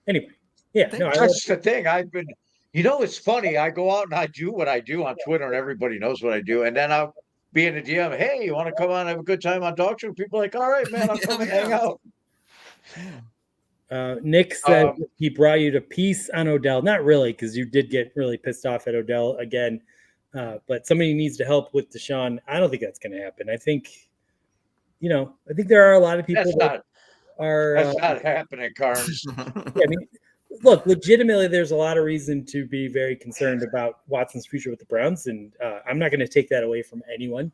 Anyway, yeah, no, That's the thing. I've been, it's funny. I go out and I do what I do on Twitter, and everybody knows what I do. And then I'll be in the DM. Hey, you want to come on and have a good time on Dog Chug? People are like, all right, man, I'll come and hang out. Nick said he brought you to peace on Odell. Not really, because you did get really pissed off at Odell again. But somebody needs to help with Deshaun. I don't think that's going to happen. I think there are a lot of people That's not happening, Carnes. Yeah, I mean, look, legitimately, there's a lot of reason to be very concerned about Watson's future with the Browns, and I'm not going to take that away from anyone.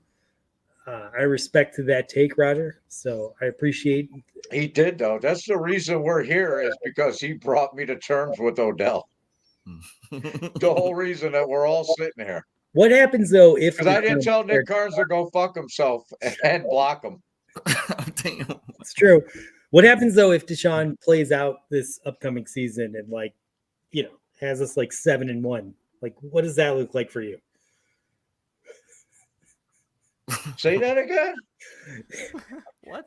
I respect that take, Roger. So I appreciate. He did, though. That's the reason we're here, is because he brought me to terms with Odell. The whole reason that we're all sitting here. What happens though if? Because I didn't tell Nick Carnes to go fuck himself and block him. Damn. It's true. What happens though if Deshaun plays out this upcoming season and has us 7-1? Like, what does that look like for you? Say that again.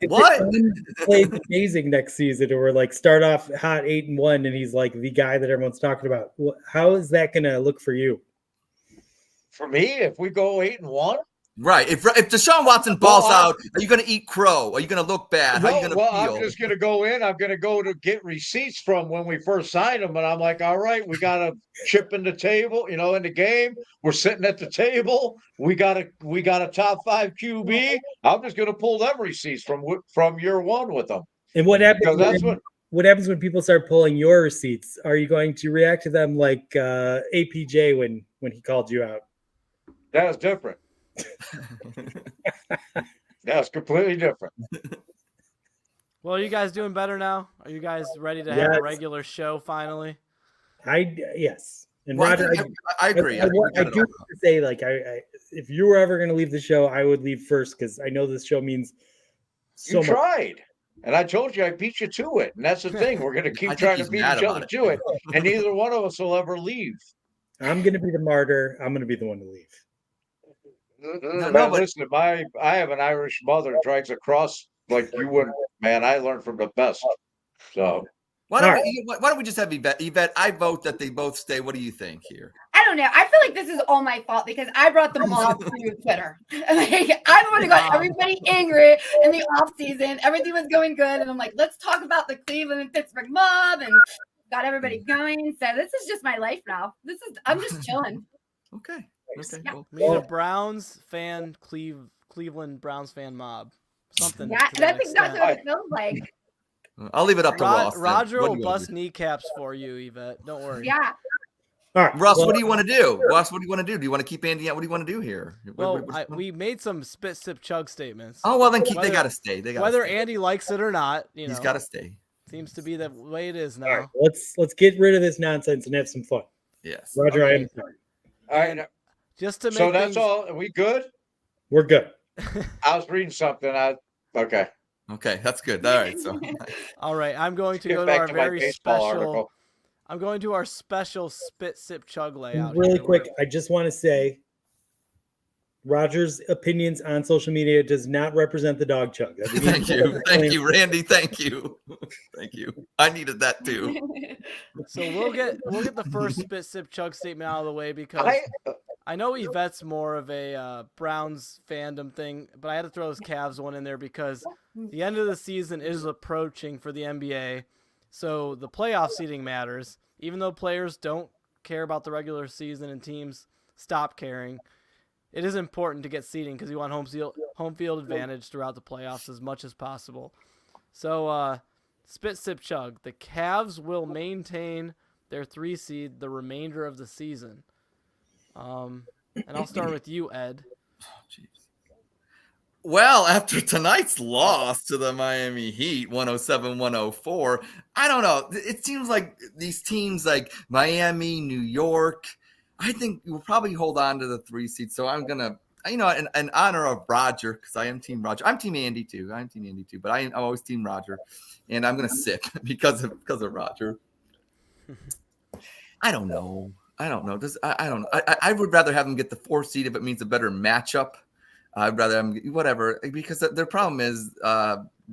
If What? Deshaun plays amazing next season, or start off hot 8-1, and he's the guy that everyone's talking about. How is that going to look for you? For me, if we go 8-1, Right. If Deshaun Watson balls out, are you going to eat crow? Are you going to look bad? How are you going to feel? I'm just going to go in. I'm going to go to get receipts from when we first signed him, and I'm like, all right, we got a chip in the table, in the game. We're sitting at the table. We got a top 5 QB. I'm just going to pull them receipts from year one with them. And what happens? That's what happens when people start pulling your receipts? Are you going to react to them like APJ when he called you out? That was different. That's completely different. Well, are you guys doing better now? Are you guys ready to have a regular show finally? Yes. And Well, Roger, I agree. I do have to say, if you were ever going to leave the show, I would leave first, because I know this show means so much. You tried. And I told you I beat you to it. And that's the thing. We're going to keep trying to beat each other to it. And neither one of us will ever leave. I'm going to be the martyr. I'm going to be the one to leave. Listen, I have an Irish mother who drives across like you wouldn't. Man, I learned from the best. So why don't we just have Yvette? Yvette, I vote that they both stay. What do you think here? I don't know. I feel like this is all my fault because I brought the mob to Twitter. I'm the one who got everybody angry in the off season. Everything was going good, and I'm like, let's talk about the Cleveland and Pittsburgh mob, and got everybody going. So this is just my life now. I'm just chilling. Okay. Yeah. Well, Me and a Browns fan, Cleveland Browns fan mob. Something. Yeah, to that's that exactly extent. what it feels like. I'll leave it up to Ross. Roger What will do you wanna bust do? kneecaps for you, Yvette. Don't worry. Yeah. All right, Russ, well, what do you want to do? Russ, what do you want to do? Do you want to keep Andy out? What do you want to do here? Well, we made some spit, sip, chug statements. Oh, well, then they Whether- got to stay. They got Whether stay. Andy likes it or not, He's got to stay. seems to be the way it is all right, now. let's get rid of this nonsense and have some fun. Yes. Roger, I Okay. am sorry. All right. Just to make So that's things, all. Are we good? We're good. I was reading something. Okay. Okay, that's good. All right. So, all right, I'm going to Get go to back our to my very baseball special. article. I'm going to our special spit, sip, chug layout. Really here, quick, where- I just want to say Roger's opinions on social media does not represent the Dog Chug. thank you. Thank you, Randy. Thank you. Thank you. I needed that too. So we'll get the first spit, sip, chug statement out of the way because I know Yvette's more of a Browns fandom thing, but I had to throw this Cavs one in there because the end of the season is approaching for the NBA. So the playoff seeding matters. Even though players don't care about the regular season and teams stop caring, it is important to get seeding because you want home field advantage throughout the playoffs as much as possible. So spit, sip, chug. The Cavs will maintain their 3 seed the remainder of the season. And I'll start with you, Ed. Well, after tonight's loss to the Miami Heat, 107-104, I don't know. It seems like these teams like Miami, New York, I think we'll probably hold on to the 3 seed. So I'm going to, in honor of Roger, because I am Team Roger. I'm Team Andy too. But I'm always Team Roger. And I'm going to sip because of Roger. I don't know. I don't know. I would rather have them get the 4 seed if it means a better matchup. I'd rather them whatever, because their problem is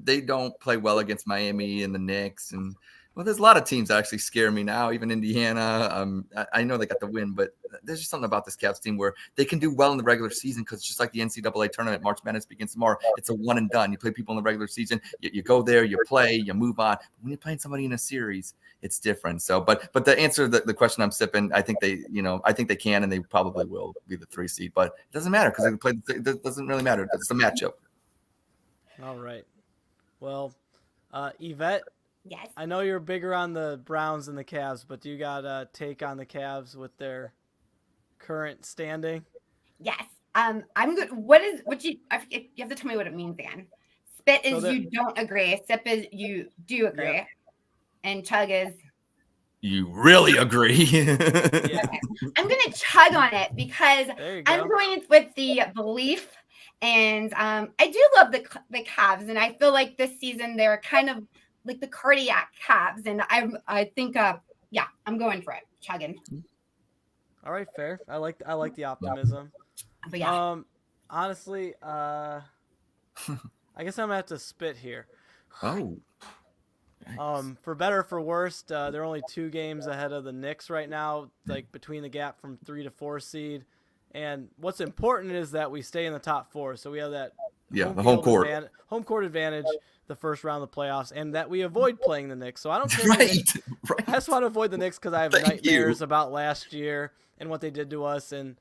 they don't play well against Miami and the Knicks. And well, there's a lot of teams that actually scare me now, even Indiana. I know they got the win, but there's just something about this Cavs team where they can do well in the regular season because it's just like the NCAA tournament. March Madness begins tomorrow. It's a one and done. You play people in the regular season. You go there, you play, you move on. When you're playing somebody in a series, it's different. So, but the answer to the question I'm sipping, I think they can, and they probably will be the 3 seed, but it doesn't matter because they play. It doesn't really matter. It's the matchup. All right. Well, Yvette, Yes. I know you're bigger on the Browns than the Cavs, but do you got a take on the Cavs with their current standing? Yes. I'm good. What you have to tell me what it means again. Spit is you don't agree. Sip is you do agree. Yep. And chug is You really agree? Yeah. okay. I'm gonna chug on it because There you go. I'm going with the belief, and I do love the Cavs, and I feel like this season they're kind of like the cardiac Cavs, and I think I'm going for it, chugging. All right, fair. I like the optimism. But yeah, Honestly, I guess I'm gonna have to spit here. Oh. For better or for worse, they're only 2 games ahead of the Knicks right now, like between the gap from 3 to 4 seed. And what's important is that we stay in the top 4, so we have that home court advantage the first round of the playoffs, and that we avoid playing the Knicks. So I don't care. Right. I just want to avoid the Knicks because I have nightmares about last year and what they did to us, and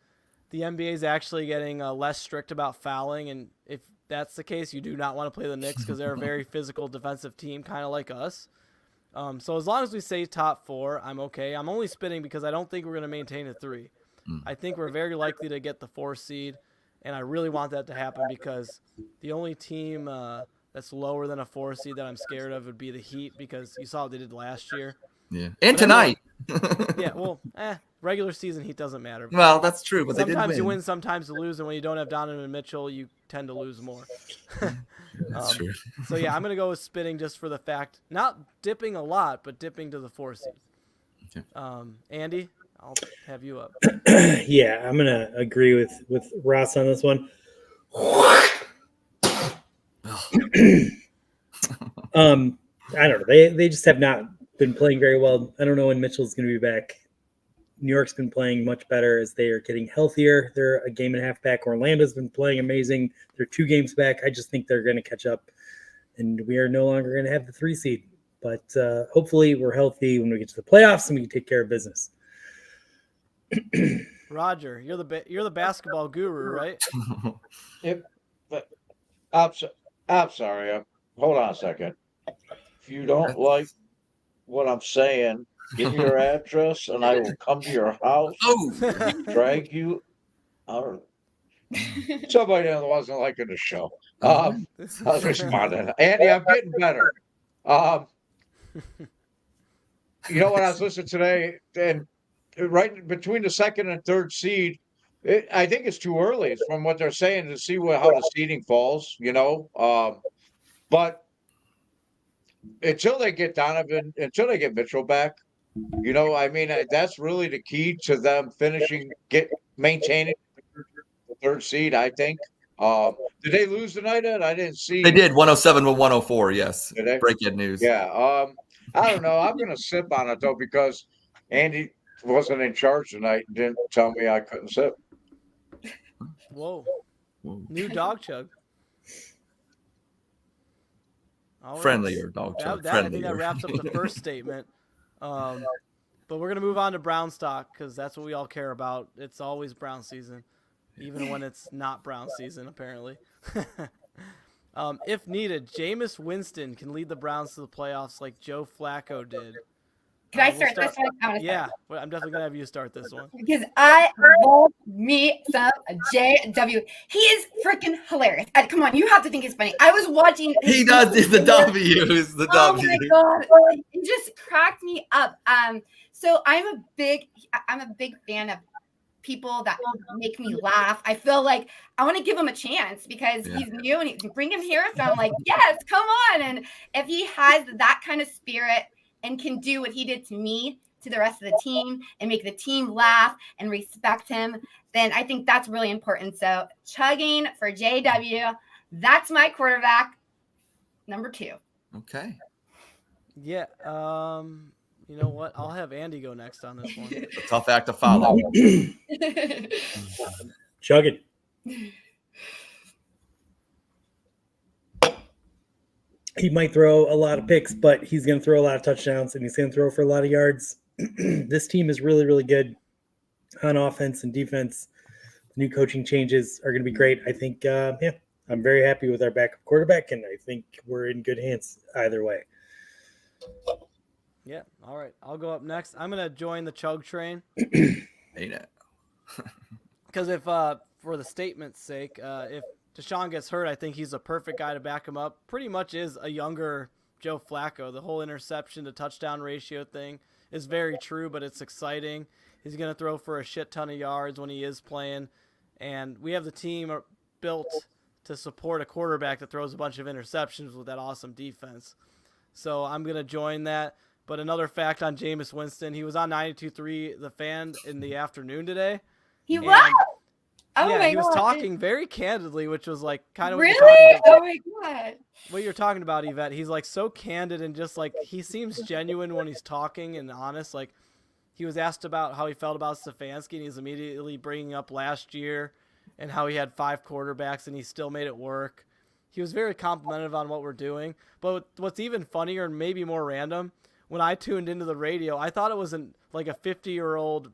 the NBA is actually getting less strict about fouling, and if that's the case, you do not want to play the Knicks because they're a very physical defensive team, kind of like us. So as long as we stay top 4, I'm okay. I'm only spitting because I don't think we're going to maintain a 3. I think we're very likely to get the 4 seed, and I really want that to happen because the only team that's lower than a 4 seed that I'm scared of would be the Heat because you saw what they did last year. Yeah. And tonight. Yeah, well, regular season Heat doesn't matter. Well, that's true, but sometimes they did you win, sometimes you lose, and when you don't have Donovan Mitchell, you tend to lose more. That's true. So yeah, I'm gonna go with spitting just for the fact, not dipping a lot, but dipping to the 4 seed. Okay. Andy, I'll have you up. Yeah, I'm gonna agree with Ross on this one. I don't know. They just have not been playing very well. I don't know when Mitchell's going to be back. New York's been playing much better as they are getting healthier. They're a game and a half back. Orlando's been playing amazing. They're 2 games back. I just think they're going to catch up, and we are no longer going to have the 3 seed. But hopefully we're healthy when we get to the playoffs and we can take care of business. Roger, you're the basketball guru, right? Yep. But I'm sorry. Hold on a second. If you don't like what I'm saying, Give me your address, and I will come to your house, Oh, drag you out. Somebody that wasn't liking the show. I was responding. Andy, I'm getting better. Um, you know what? I was listening today, and right between the second and third seed, I think it's too early from what they're saying to see how the seeding falls. But until they get Donovan, until they get Mitchell back, I mean, that's really the key to them maintaining the third seed. I think. Did they lose tonight? Ed? I didn't see. they did 107 to 104. Yes, Did they? breaking news. Yeah. I don't know. I'm going to sip on it though because Andy wasn't in charge tonight and didn't tell me I couldn't sip. Whoa. New Dawg Chug. All right. Friendlier Dawg Chug. I think that wraps up the first statement. But we're going to move on to Brown stock because that's what we all care about. It's always Brown season, even when it's not Brown season, apparently. If needed, Jameis Winston can lead the Browns to the playoffs like Joe Flacco did. Can I start this one? Yeah, I'm definitely going to have you start this one. Because I love me some JW. He is freaking hilarious. Come on, you have to think it's funny. I was watching. He does. It's the W. It's the W. Oh my god, it just cracked me up. So I'm a big fan of people that make me laugh. I feel like I want to give him a chance because he's new and he can bring him here. So I'm like, yes, come on. And if he has that kind of spirit and can do what he did to me, to the rest of the team, and make the team laugh and respect him, then I think that's really important. So chugging for JW, that's my quarterback, number 2. Okay. Yeah. You know what? I'll have Andy go next on this one. It's a tough act to follow. Chug it. He might throw a lot of picks, but he's going to throw a lot of touchdowns, and he's going to throw for a lot of yards. This team is really, really good on offense and defense. The new coaching changes are going to be great. I think, I'm very happy with our backup quarterback, and I think we're in good hands either way. Yeah. All right. I'll go up next. I'm going to join the Chug train. Ain't it? Because if, for the statement's sake, if Deshaun gets hurt, I think he's a perfect guy to back him up. Pretty much is a younger Joe Flacco. The whole interception to touchdown ratio thing is very true, but it's exciting. He's going to throw for a shit ton of yards when he is playing. And we have the team built to support a quarterback that throws a bunch of interceptions with that awesome defense. So I'm going to join that. But another fact on Jameis Winston, he was on 92.3 The Fan in the afternoon today. He was? Oh yeah, my he was God. talking very candidly, which was like kind of Really? Oh my God. what you're talking about, Yvette. He's like so candid and just like he seems genuine when he's talking and honest. Like he was asked about how he felt about Stefanski, and he's immediately bringing up last year and how he had 5 quarterbacks and he still made it work. He was very complimentary on what we're doing. But what's even funnier and maybe more random, when I tuned into the radio, I thought it was like a 50-year-old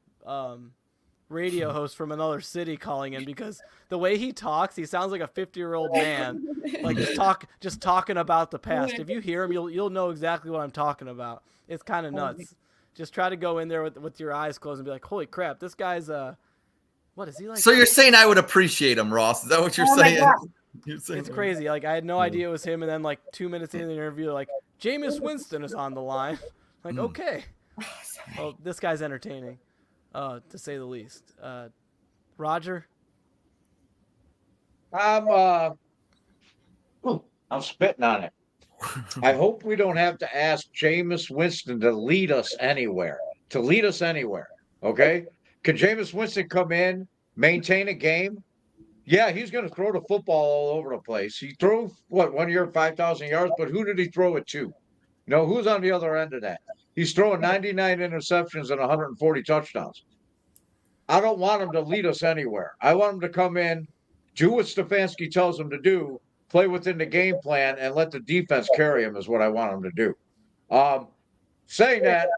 radio host from another city calling in because the way he talks, he sounds like a 50-year-old man, like just talking about the past. If you hear him, you'll know exactly what I'm talking about. It's kind of nuts. Just try to go in there with your eyes closed and be like, holy crap, this guy's what is he like? So you're saying I would appreciate him, Ross? Is that what you're saying? It's crazy. Like I had no idea it was him, and then like 2 minutes into the interview, like Jameis Winston is on the line. Like okay, well this guy's entertaining, to say the least. Roger, I'm spitting on it. I hope we don't have to ask Jameis Winston to lead us anywhere. Okay? Can Jameis Winston come in, maintain a game? Yeah, he's going to throw the football all over the place. He threw, 1 year, 5,000 yards, but who did he throw it to? Who's on the other end of that? He's throwing 99 interceptions and 140 touchdowns. I don't want him to lead us anywhere. I want him to come in, do what Stefanski tells him to do, play within the game plan, and let the defense carry him is what I want him to do. Saying that,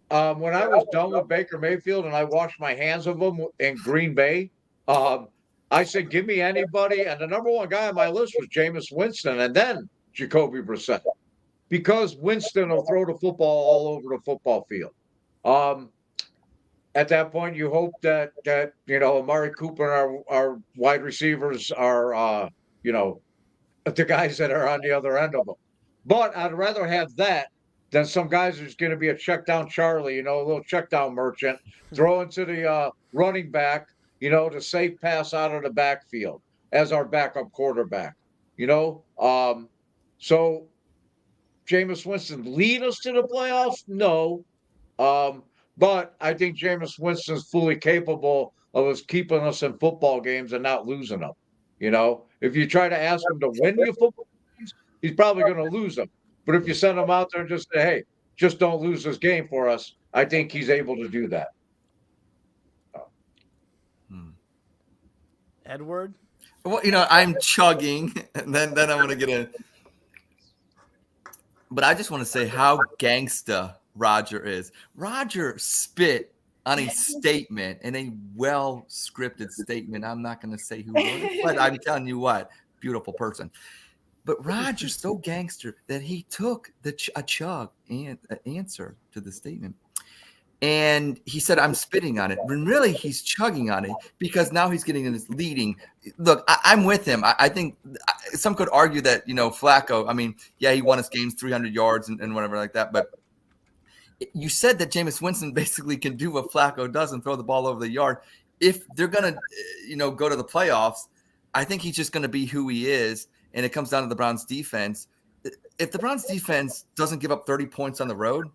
when I was done with Baker Mayfield and I washed my hands of him in Green Bay, I said, give me anybody. And the number one guy on my list was Jameis Winston and then Jacoby Brissett. Because Winston will throw the football all over the football field. At that point, you hope that Amari Cooper and our wide receivers are the guys that are on the other end of them. But I'd rather have that than some guys who's going to be a check down Charlie, a little check down merchant, throw into the running back, the safe pass out of the backfield as our backup quarterback. So Jameis Winston lead us to the playoffs? No. But I think Jameis Winston's fully capable of us keeping us in football games and not losing them. If you try to ask him to win you football games, he's probably going to lose them. But if you send him out there and just say, hey, just don't lose this game for us, I think he's able to do that. Edward? Well, I'm chugging, and then I'm going to get in. But I just want to say how gangsta Roger is. Roger spit on a statement, and a well-scripted statement. I'm not going to say who wrote it, but I'm telling you what, beautiful person. But Roger's so gangster that he took a chug and answer to the statement. And he said, I'm spitting on it. When really he's chugging on it because now he's getting in this leading. Look, I'm with him. I think some could argue that, Flacco, he won his games 300 yards and whatever like that. But you said that Jameis Winston basically can do what Flacco does and throw the ball over the yard. If they're going to, go to the playoffs, I think he's just going to be who he is. And it comes down to the Browns defense. If the Browns defense doesn't give up 30 points on the road,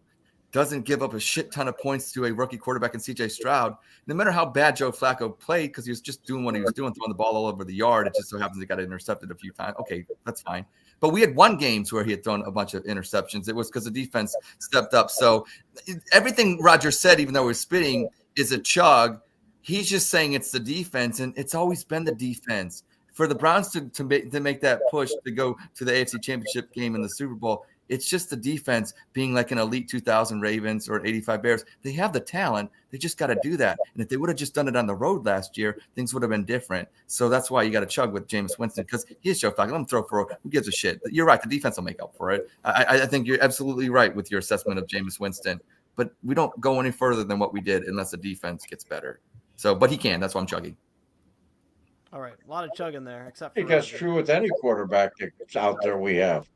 doesn't give up a shit ton of points to a rookie quarterback in C.J. Stroud, no matter how bad Joe Flacco played, because he was just doing what he was doing, throwing the ball all over the yard. It just so happens he got intercepted a few times. Okay, that's fine. But we had won games where he had thrown a bunch of interceptions. It was because the defense stepped up. So everything Roger said, even though we're spitting, is a chug. He's just saying it's the defense, and it's always been the defense. For the Browns to make that push to go to the AFC Championship game in the Super Bowl, it's just the defense being like an elite 2000 Ravens or 85 Bears. They have the talent. They just got to do that. And if they would have just done it on the road last year, things would have been different. So that's why you got to chug with Jameis Winston because he's Joe Flacco. Let him throw for who gives a shit. You're right. The defense will make up for it. I think you're absolutely right with your assessment of Jameis Winston. But we don't go any further than what we did unless the defense gets better. So, but he can. That's why I'm chugging. All right. A lot of chugging there, except I for think that's true with any quarterback that's out there we have.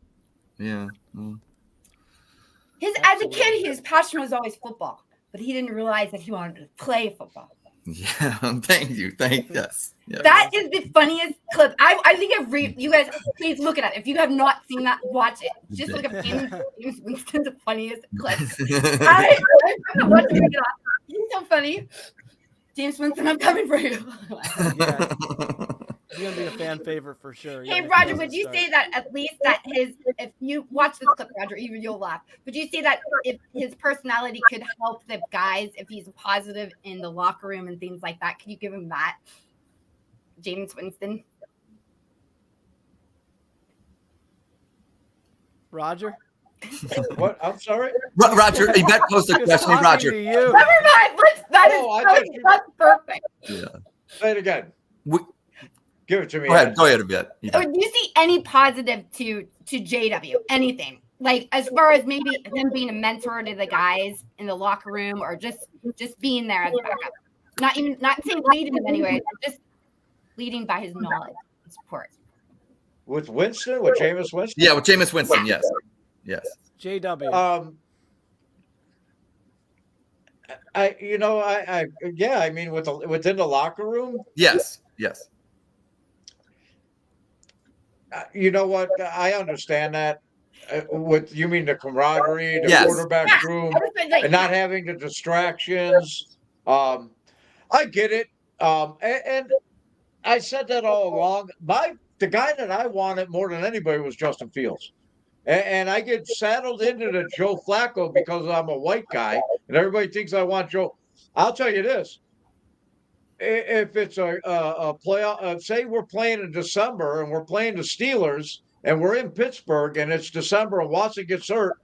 Yeah. As a kid, his passion was always football, but he didn't realize that he wanted to play football. Yeah, thank you. Yes. That is the funniest clip. I think you guys please look at it. If you have not seen that, watch it. Just look at James Winston's the funniest clip. I'm not watching it off. He's so funny. James Winston, I'm coming for you. Yeah. He's gonna be a fan favorite for sure. Hey Roger, would you say that at least that if you watch this clip, Roger, even you'll laugh. Would you say that if his personality could help the guys, if he's positive in the locker room and things like that, could you give him that? James Winston. Roger? What? I'm sorry? Roger, Yvette posted a question. Hey, Roger. Never mind. That's perfect. Yeah. Say it again. Give it to me. Go ahead, Yvette. Do you see any positive to JW? Anything? Like as far as maybe him being a mentor to the guys in the locker room or just being there as a backup. Not saying leading them anyway, just leading by his knowledge and support. With Winston? With Jameis Winston? Yeah, with Jameis Winston, yes. Yes. JW. Within the locker room? Yes. You know what? I understand that. You mean the camaraderie, the quarterback room, and not having the distractions. I get it. And I said that all along. The guy that I wanted more than anybody was Justin Fields. And I get saddled into the Joe Flacco because I'm a white guy, and everybody thinks I want Joe. I'll tell you this. If it's a playoff, say we're playing in December and we're playing the Steelers and we're in Pittsburgh and it's December and Watson gets hurt,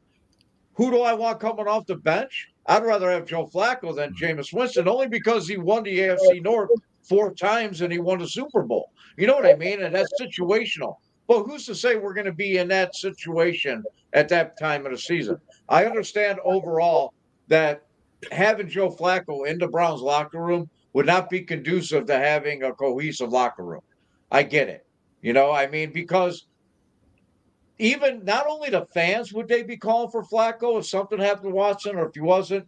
who do I want coming off the bench? I'd rather have Joe Flacco than Jameis Winston, only because he won the AFC North 4 times and he won the Super Bowl. You know what I mean? And that's situational. But who's to say we're going to be in that situation at that time of the season? I understand overall that having Joe Flacco in the Browns locker room would not be conducive to having a cohesive locker room. I get it. I mean, because even not only the fans would they be calling for Flacco if something happened to Watson or if he wasn't,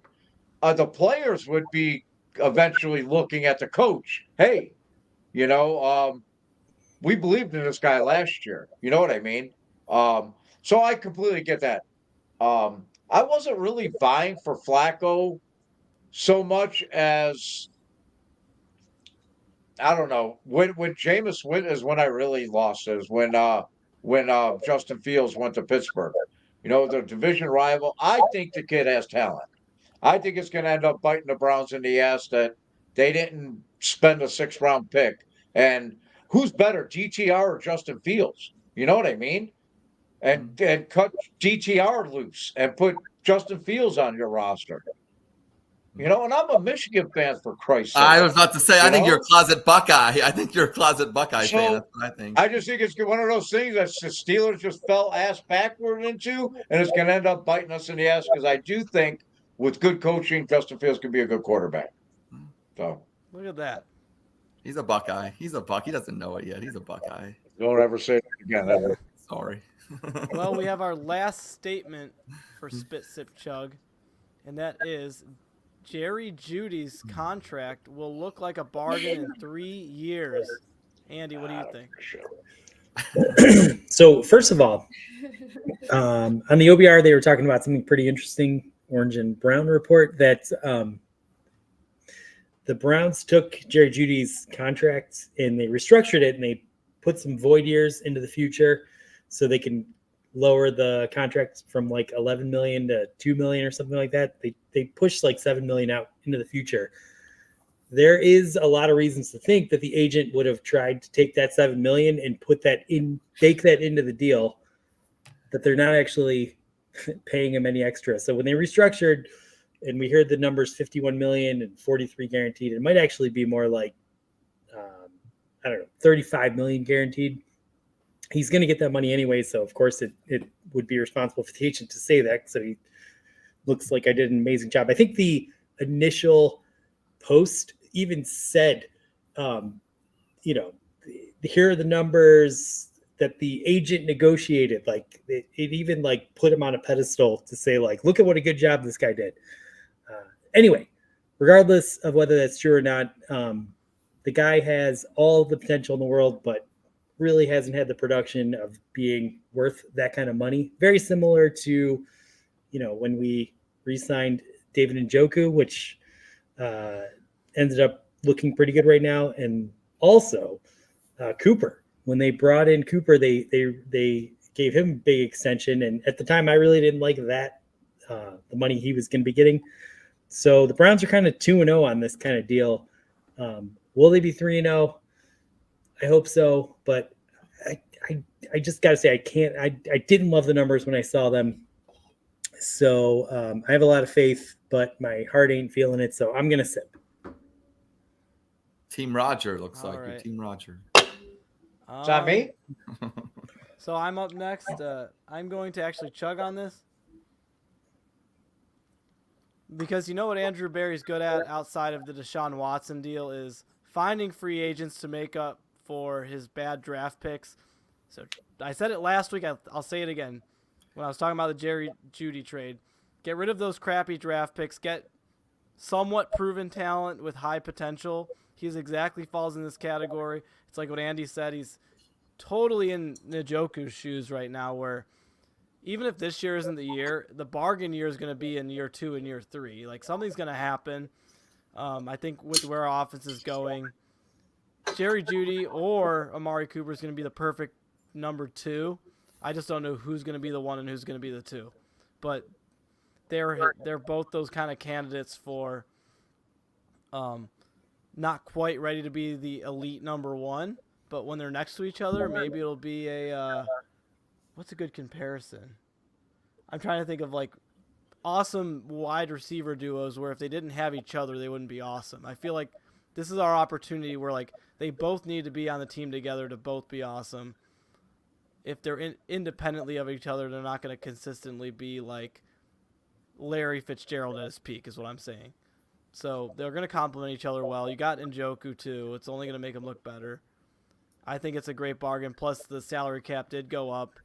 the players would be eventually looking at the coach. Hey, you know, we believed in this guy last year. You know what I mean? So I completely get that. I wasn't really vying for Flacco so much as I don't know when Jameis went is when I really lost it, is when Justin Fields went to Pittsburgh. The division rival. I think the kid has talent. I think it's going to end up biting the Browns in the ass that they didn't spend a 6th-round pick. And who's better, DTR or Justin Fields? You know what I mean? And cut DTR loose and put Justin Fields on your roster. And I'm a Michigan fan for Christ's sake. I was about to say, I think know? you're a closet Buckeye. I think you're a closet Buckeye fan. So That's what I think. I just think it's one of those things that the Steelers just fell ass backward into, and it's going to end up biting us in the ass because I do think with good coaching, Justin Fields can be a good quarterback. So Look at that. He's a Buckeye. He's a Buck. He doesn't know it yet. He's a Buckeye. don't ever say it again. Ever. Sorry. Well, we have our last statement for Spit Sip Chug, and that is Jerry Judy's contract will look like a bargain in 3 years. Andy, what do you think? So first of all, on the OBR, they were talking about something pretty interesting. Orange and Brown report that the Browns took Jerry Judy's contract and they restructured it and they put some void years into the future so they can lower the contract from like 11 million to 2 million or something like that. They pushed like 7 million out into the future. There is a lot of reasons to think that the agent would have tried to take that 7 million and bake that into the deal, that they're not actually paying him any extra. So when they restructured and we heard the numbers 51 million and 43 guaranteed, it might actually be more like, 35 million guaranteed. He's going to get that money anyway. So of course it would be responsible for the agent to say that. So he looks like I did an amazing job. I think the initial post even said, here are the numbers that the agent negotiated. Like it even like put him on a pedestal to say like, look at what a good job this guy did. Anyway, regardless of whether that's true or not, the guy has all the potential in the world, but really hasn't had the production of being worth that kind of money. Very similar to, when we re-signed David Njoku, which ended up looking pretty good right now. And also Cooper. When they brought in Cooper, they gave him a big extension. And at the time, I really didn't like that, the money he was going to be getting. So the Browns are kind of 2-0 on this kind of deal. Will they be 3-0? I hope so, but I just got to say I didn't love the numbers when I saw them. So I have a lot of faith, but my heart ain't feeling it. So I'm gonna sip. Team Roger looks All like right. you're Team Roger. Is that me? So I'm up next. I'm going to actually chug on this. Because you know what Andrew Barry's good at outside of the Deshaun Watson deal is finding free agents to make up for his bad draft picks. So I said it last week. I'll say it again when I was talking about the Jerry Jeudy trade. Get rid of those crappy draft picks. Get somewhat proven talent with high potential. He's exactly falls in this category. It's like what Andy said. He's totally in Njoku's shoes right now where even if this year isn't the year, the bargain year is going to be in year 2 and year 3. Like something's going to happen. I think with where our offense is going, Jerry Jeudy or Amari Cooper is going to be the perfect number 2. I just don't know who's going to be the 1 and who's going to be the 2. But they're both those kind of candidates for not quite ready to be the elite number 1. But when they're next to each other, maybe it'll be a what's a good comparison? I'm trying to think of like awesome wide receiver duos where if they didn't have each other, they wouldn't be awesome. I feel like this is our opportunity where like they both need to be on the team together to both be awesome. If they're independently of each other, they're not going to consistently be like Larry Fitzgerald at his peak, is what I'm saying. So they're going to complement each other well. You got Njoku too. It's only going to make him look better. I think it's a great bargain. Plus the salary cap did go up,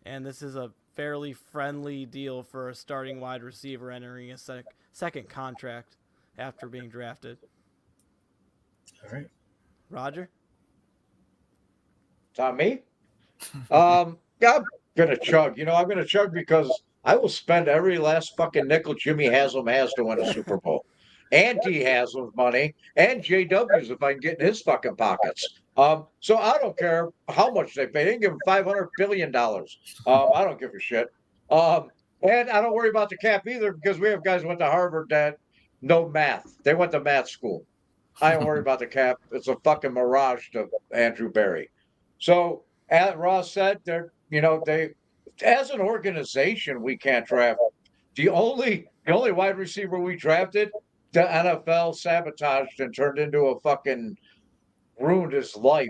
and this is a fairly friendly deal for a starting wide receiver entering a second contract after being drafted. All right. Roger? It's on me. Yeah, I'm gonna chug. I'm gonna chug because I will spend every last fucking nickel Jimmy Haslam has to win a Super Bowl, and D Haslam's money, and JW's if I can get in his fucking pockets. So I don't care how much they pay. They can give him $500 billion. I don't give a shit. And I don't worry about the cap either because we have guys who went to Harvard that know math. They went to math school. I don't worry about the cap. It's a fucking mirage to Andrew Berry. So, as Ross said, they as an organization we can't draft. The only wide receiver we drafted, the NFL sabotaged and turned into a fucking ruined his life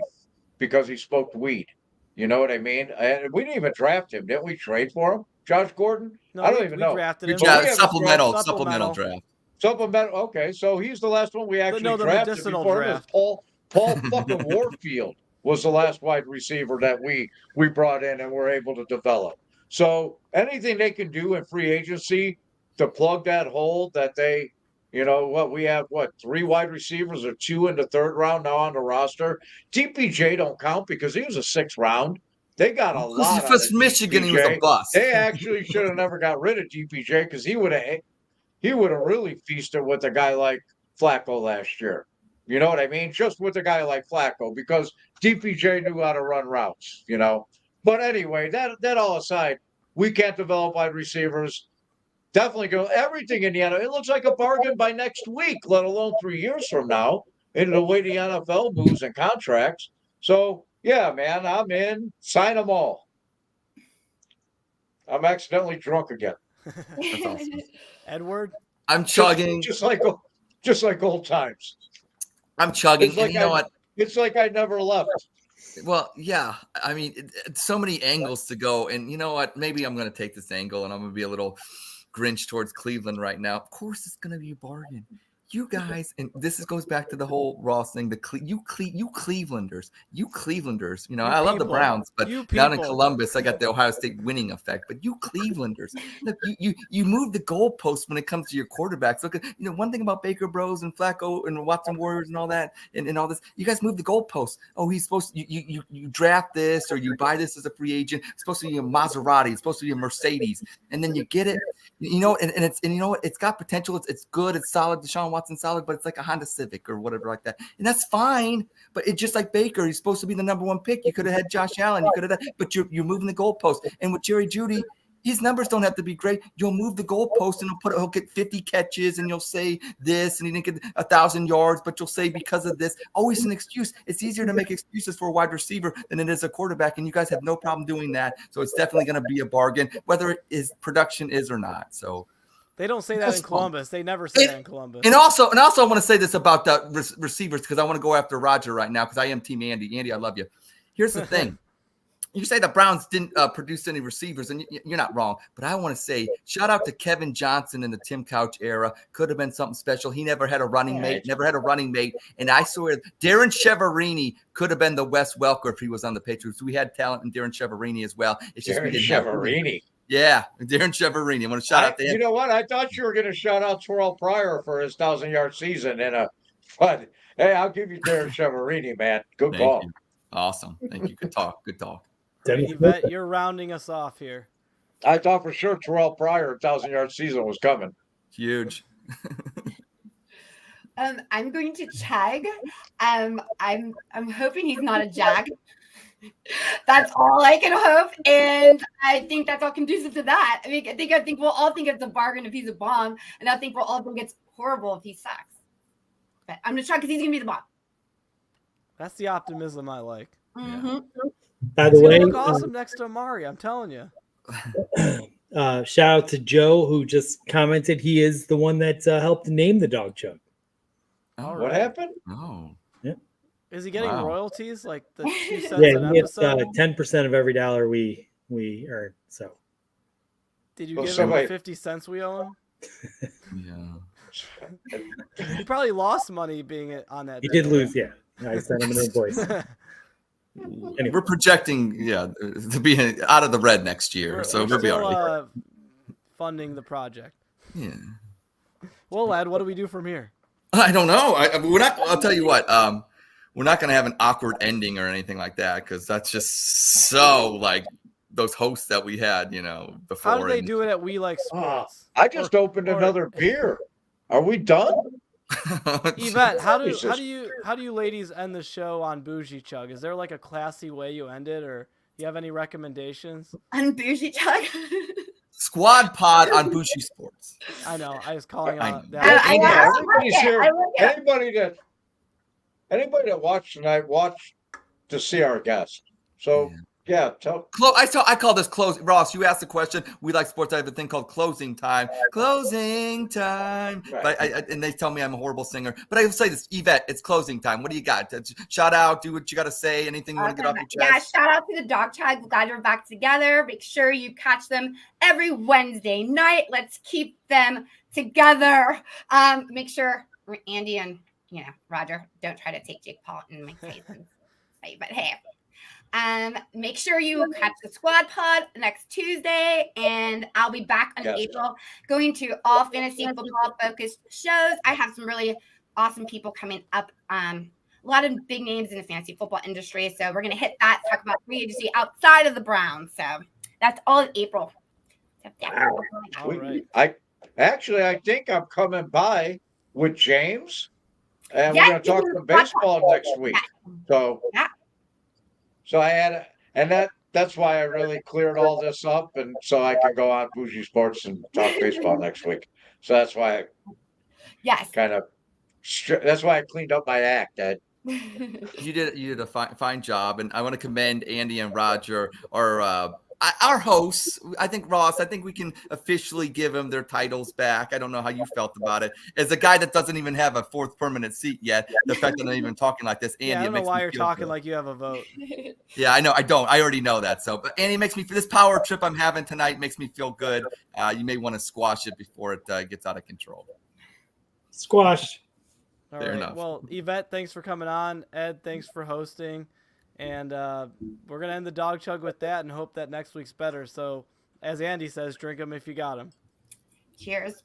because he smoked weed. You know what I mean? And we didn't even draft him. Didn't we trade for him? Josh Gordon? No, I don't we even know. drafted him. But we haven't supplemental Supplemental. draft. Supplemental. Okay, so he's the last one we actually no, the drafted. medicinal Before him draft. was Paul fucking Warfield was the last wide receiver that we brought in and were able to develop. So anything they can do in free agency to plug that hole that they, we have 3 wide receivers or 2 in the 3rd round now on the roster. DPJ don't count because he was a 6th round. They got a lot. Because Michigan, he was a bust. They actually should have never got rid of DPJ because he would have really feasted with a guy like Flacco last year. You know what I mean? Just with a guy like Flacco because DPJ knew how to run routes, But anyway, that all aside, we can't develop wide receivers. Definitely go everything in the NFL. It looks like a bargain by next week, let alone 3 years from now, in the way the NFL moves and contracts. So, yeah, man, I'm in. Sign them all. I'm accidentally drunk again. That's awesome. Edward? I'm chugging. Just like old times. I'm chugging. It's like and you know what? It's like I never left. Well, yeah. I mean, so many angles to go. And you know what? Maybe I'm going to take this angle and I'm going to be a little Grinch towards Cleveland right now. Of course, it's going to be a bargain. You guys, and goes back to the whole Ross thing. You Clevelanders. I love the Browns, but down in Columbus, I got the Ohio State winning effect. But you Clevelanders, look, you move the goalposts when it comes to your quarterbacks. Look at one thing about Baker Bros and Flacco and Watson Warriors and all that, and all this. You guys move the goalposts. Oh, he's supposed to, you draft this or you buy this as a free agent. It's supposed to be a Maserati. It's supposed to be a Mercedes, and then you get it. And you know what? It's got potential. It's good. It's solid. Deshaun Watson solid, but it's like a Honda Civic or whatever like that, and that's fine. But it's just like Baker. He's supposed to be the number 1 pick. You could have had Josh Allen. You could have, but you're moving the goalpost. And with Jerry Jeudy, his numbers don't have to be great. You'll move the goalpost and he'll get 50 catches, and you'll say this, and he didn't get 1,000 yards, but you'll say because of this. Always an excuse. It's easier to make excuses for a wide receiver than it is a quarterback, and you guys have no problem doing that. So it's definitely going to be a bargain, whether production is or not. So. They don't say that in Columbus. They never say that in Columbus. And also, I want to say this about the receivers because I want to go after Roger right now because I am Team Andy. Andy, I love you. Here's the thing. You say the Browns didn't produce any receivers, and you're not wrong. But I want to say shout out to Kevin Johnson in the Tim Couch era. Could have been something special. He never had a running mate. And I swear, Darren Cheverini could have been the Wes Welker if he was on the Patriots. We had talent in Darren Cheverini as well. It's just we didn't have Cheverini. Yeah, Darren Cheverini. I want to shout out to him. You know what? I thought you were going to shout out Terrell Pryor for his 1,000-yard season but hey, I'll give you Darren Cheverini, man. Good call. You. Awesome. Thank you. Good talk. Yvette, you're rounding us off here. I thought for sure Terrell Pryor 1,000-yard season was coming. Huge. I'm going to chug. I'm hoping he's not a jack. That's all I can hope, and I think that's all conducive to that. I think we'll all think it's a bargain if he's a bomb, and I think we'll all think it's horrible if he sucks. But I'm gonna try because he's gonna be the bomb. That's the optimism I like. Mm-hmm. Yeah. By the way, look awesome next to Amari. I'm telling you. Shout out to Joe who just commented he is the one that helped name the Dawg Chug. What happened? Oh. Is he getting royalties like the 2 cents an episode? He gets 10% of every dollar we earn. So did you give him the 50 cents we owe him? Yeah. He probably lost money being on that. He did video. lose, yeah. I sent him an invoice. Anyway. We're projecting, to be out of the red next year, We're, so we're we'll be still all right. funding the project. Yeah. Well, lad, what do we do from here? I don't know. We're not. I'll tell you what. We're not going to have an awkward ending or anything like that because that's just so like those hosts that we had, before. How do they do it at We Like Sports? I just opened another beer. Are we done? Yvette, how do Jesus. you ladies end the show on Bougie Chug? Is there like a classy way you end it, or you have any recommendations? On Bougie Chug. Squad Pod on Bushi Sports. I know. I was calling I out know. that. I Everybody's like it. here. I like it. Anybody that watched tonight watched to see our guest. So yeah, I call this close. Ross, you asked the question. We like sports. I have a thing called closing time. Closing time. Right. But and they tell me I'm a horrible singer. But I will say this, Yvette. It's closing time. What do you got? Shout out. Do what you got to say. Anything you want to get off your chest? Yeah, shout out to the Dawg Chug. Glad you're back together. Make sure you catch them every Wednesday night. Let's keep them together. Make sure Andy and Roger don't try to take Jake Paul and Mike Tyson. But hey. Make sure you catch the Squad Pod next Tuesday, and I'll be back in April going to all fantasy football focused shows. I have some really awesome people coming up. A lot of big names in the fantasy football industry. So we're gonna hit that, talk about free agency outside of the Browns. So that's all in April. So, yeah. All right. I think I'm coming by with James, and Yeah, we're gonna talk some baseball next week. So Yeah. So I had, that's why I really cleared all this up, and so I can go on Bougie Sports and talk baseball next week. So that's why Yes. that's why I cleaned up my act, Ed. You did a fine job, and I want to commend Andy and Roger, our hosts. I think Ross. I think we can officially give them their titles back. I don't know how you felt about it. As a guy that doesn't even have a fourth permanent seat yet, the fact that I'm even talking like this, Andy, Yeah, I don't know why you're talking good. like you have a vote. Yeah, I know. I don't. I already know that. So, but Andy makes me. This power trip I'm having tonight makes me feel good. You may want to squash it before it gets out of control. Squash. All Fair right. enough. Well, Yvette, thanks for coming on. Ed, thanks for hosting. And we're going to end the Dawg Chug with that and hope that next week's better. So, as Andy says, drink them if you got them. Cheers.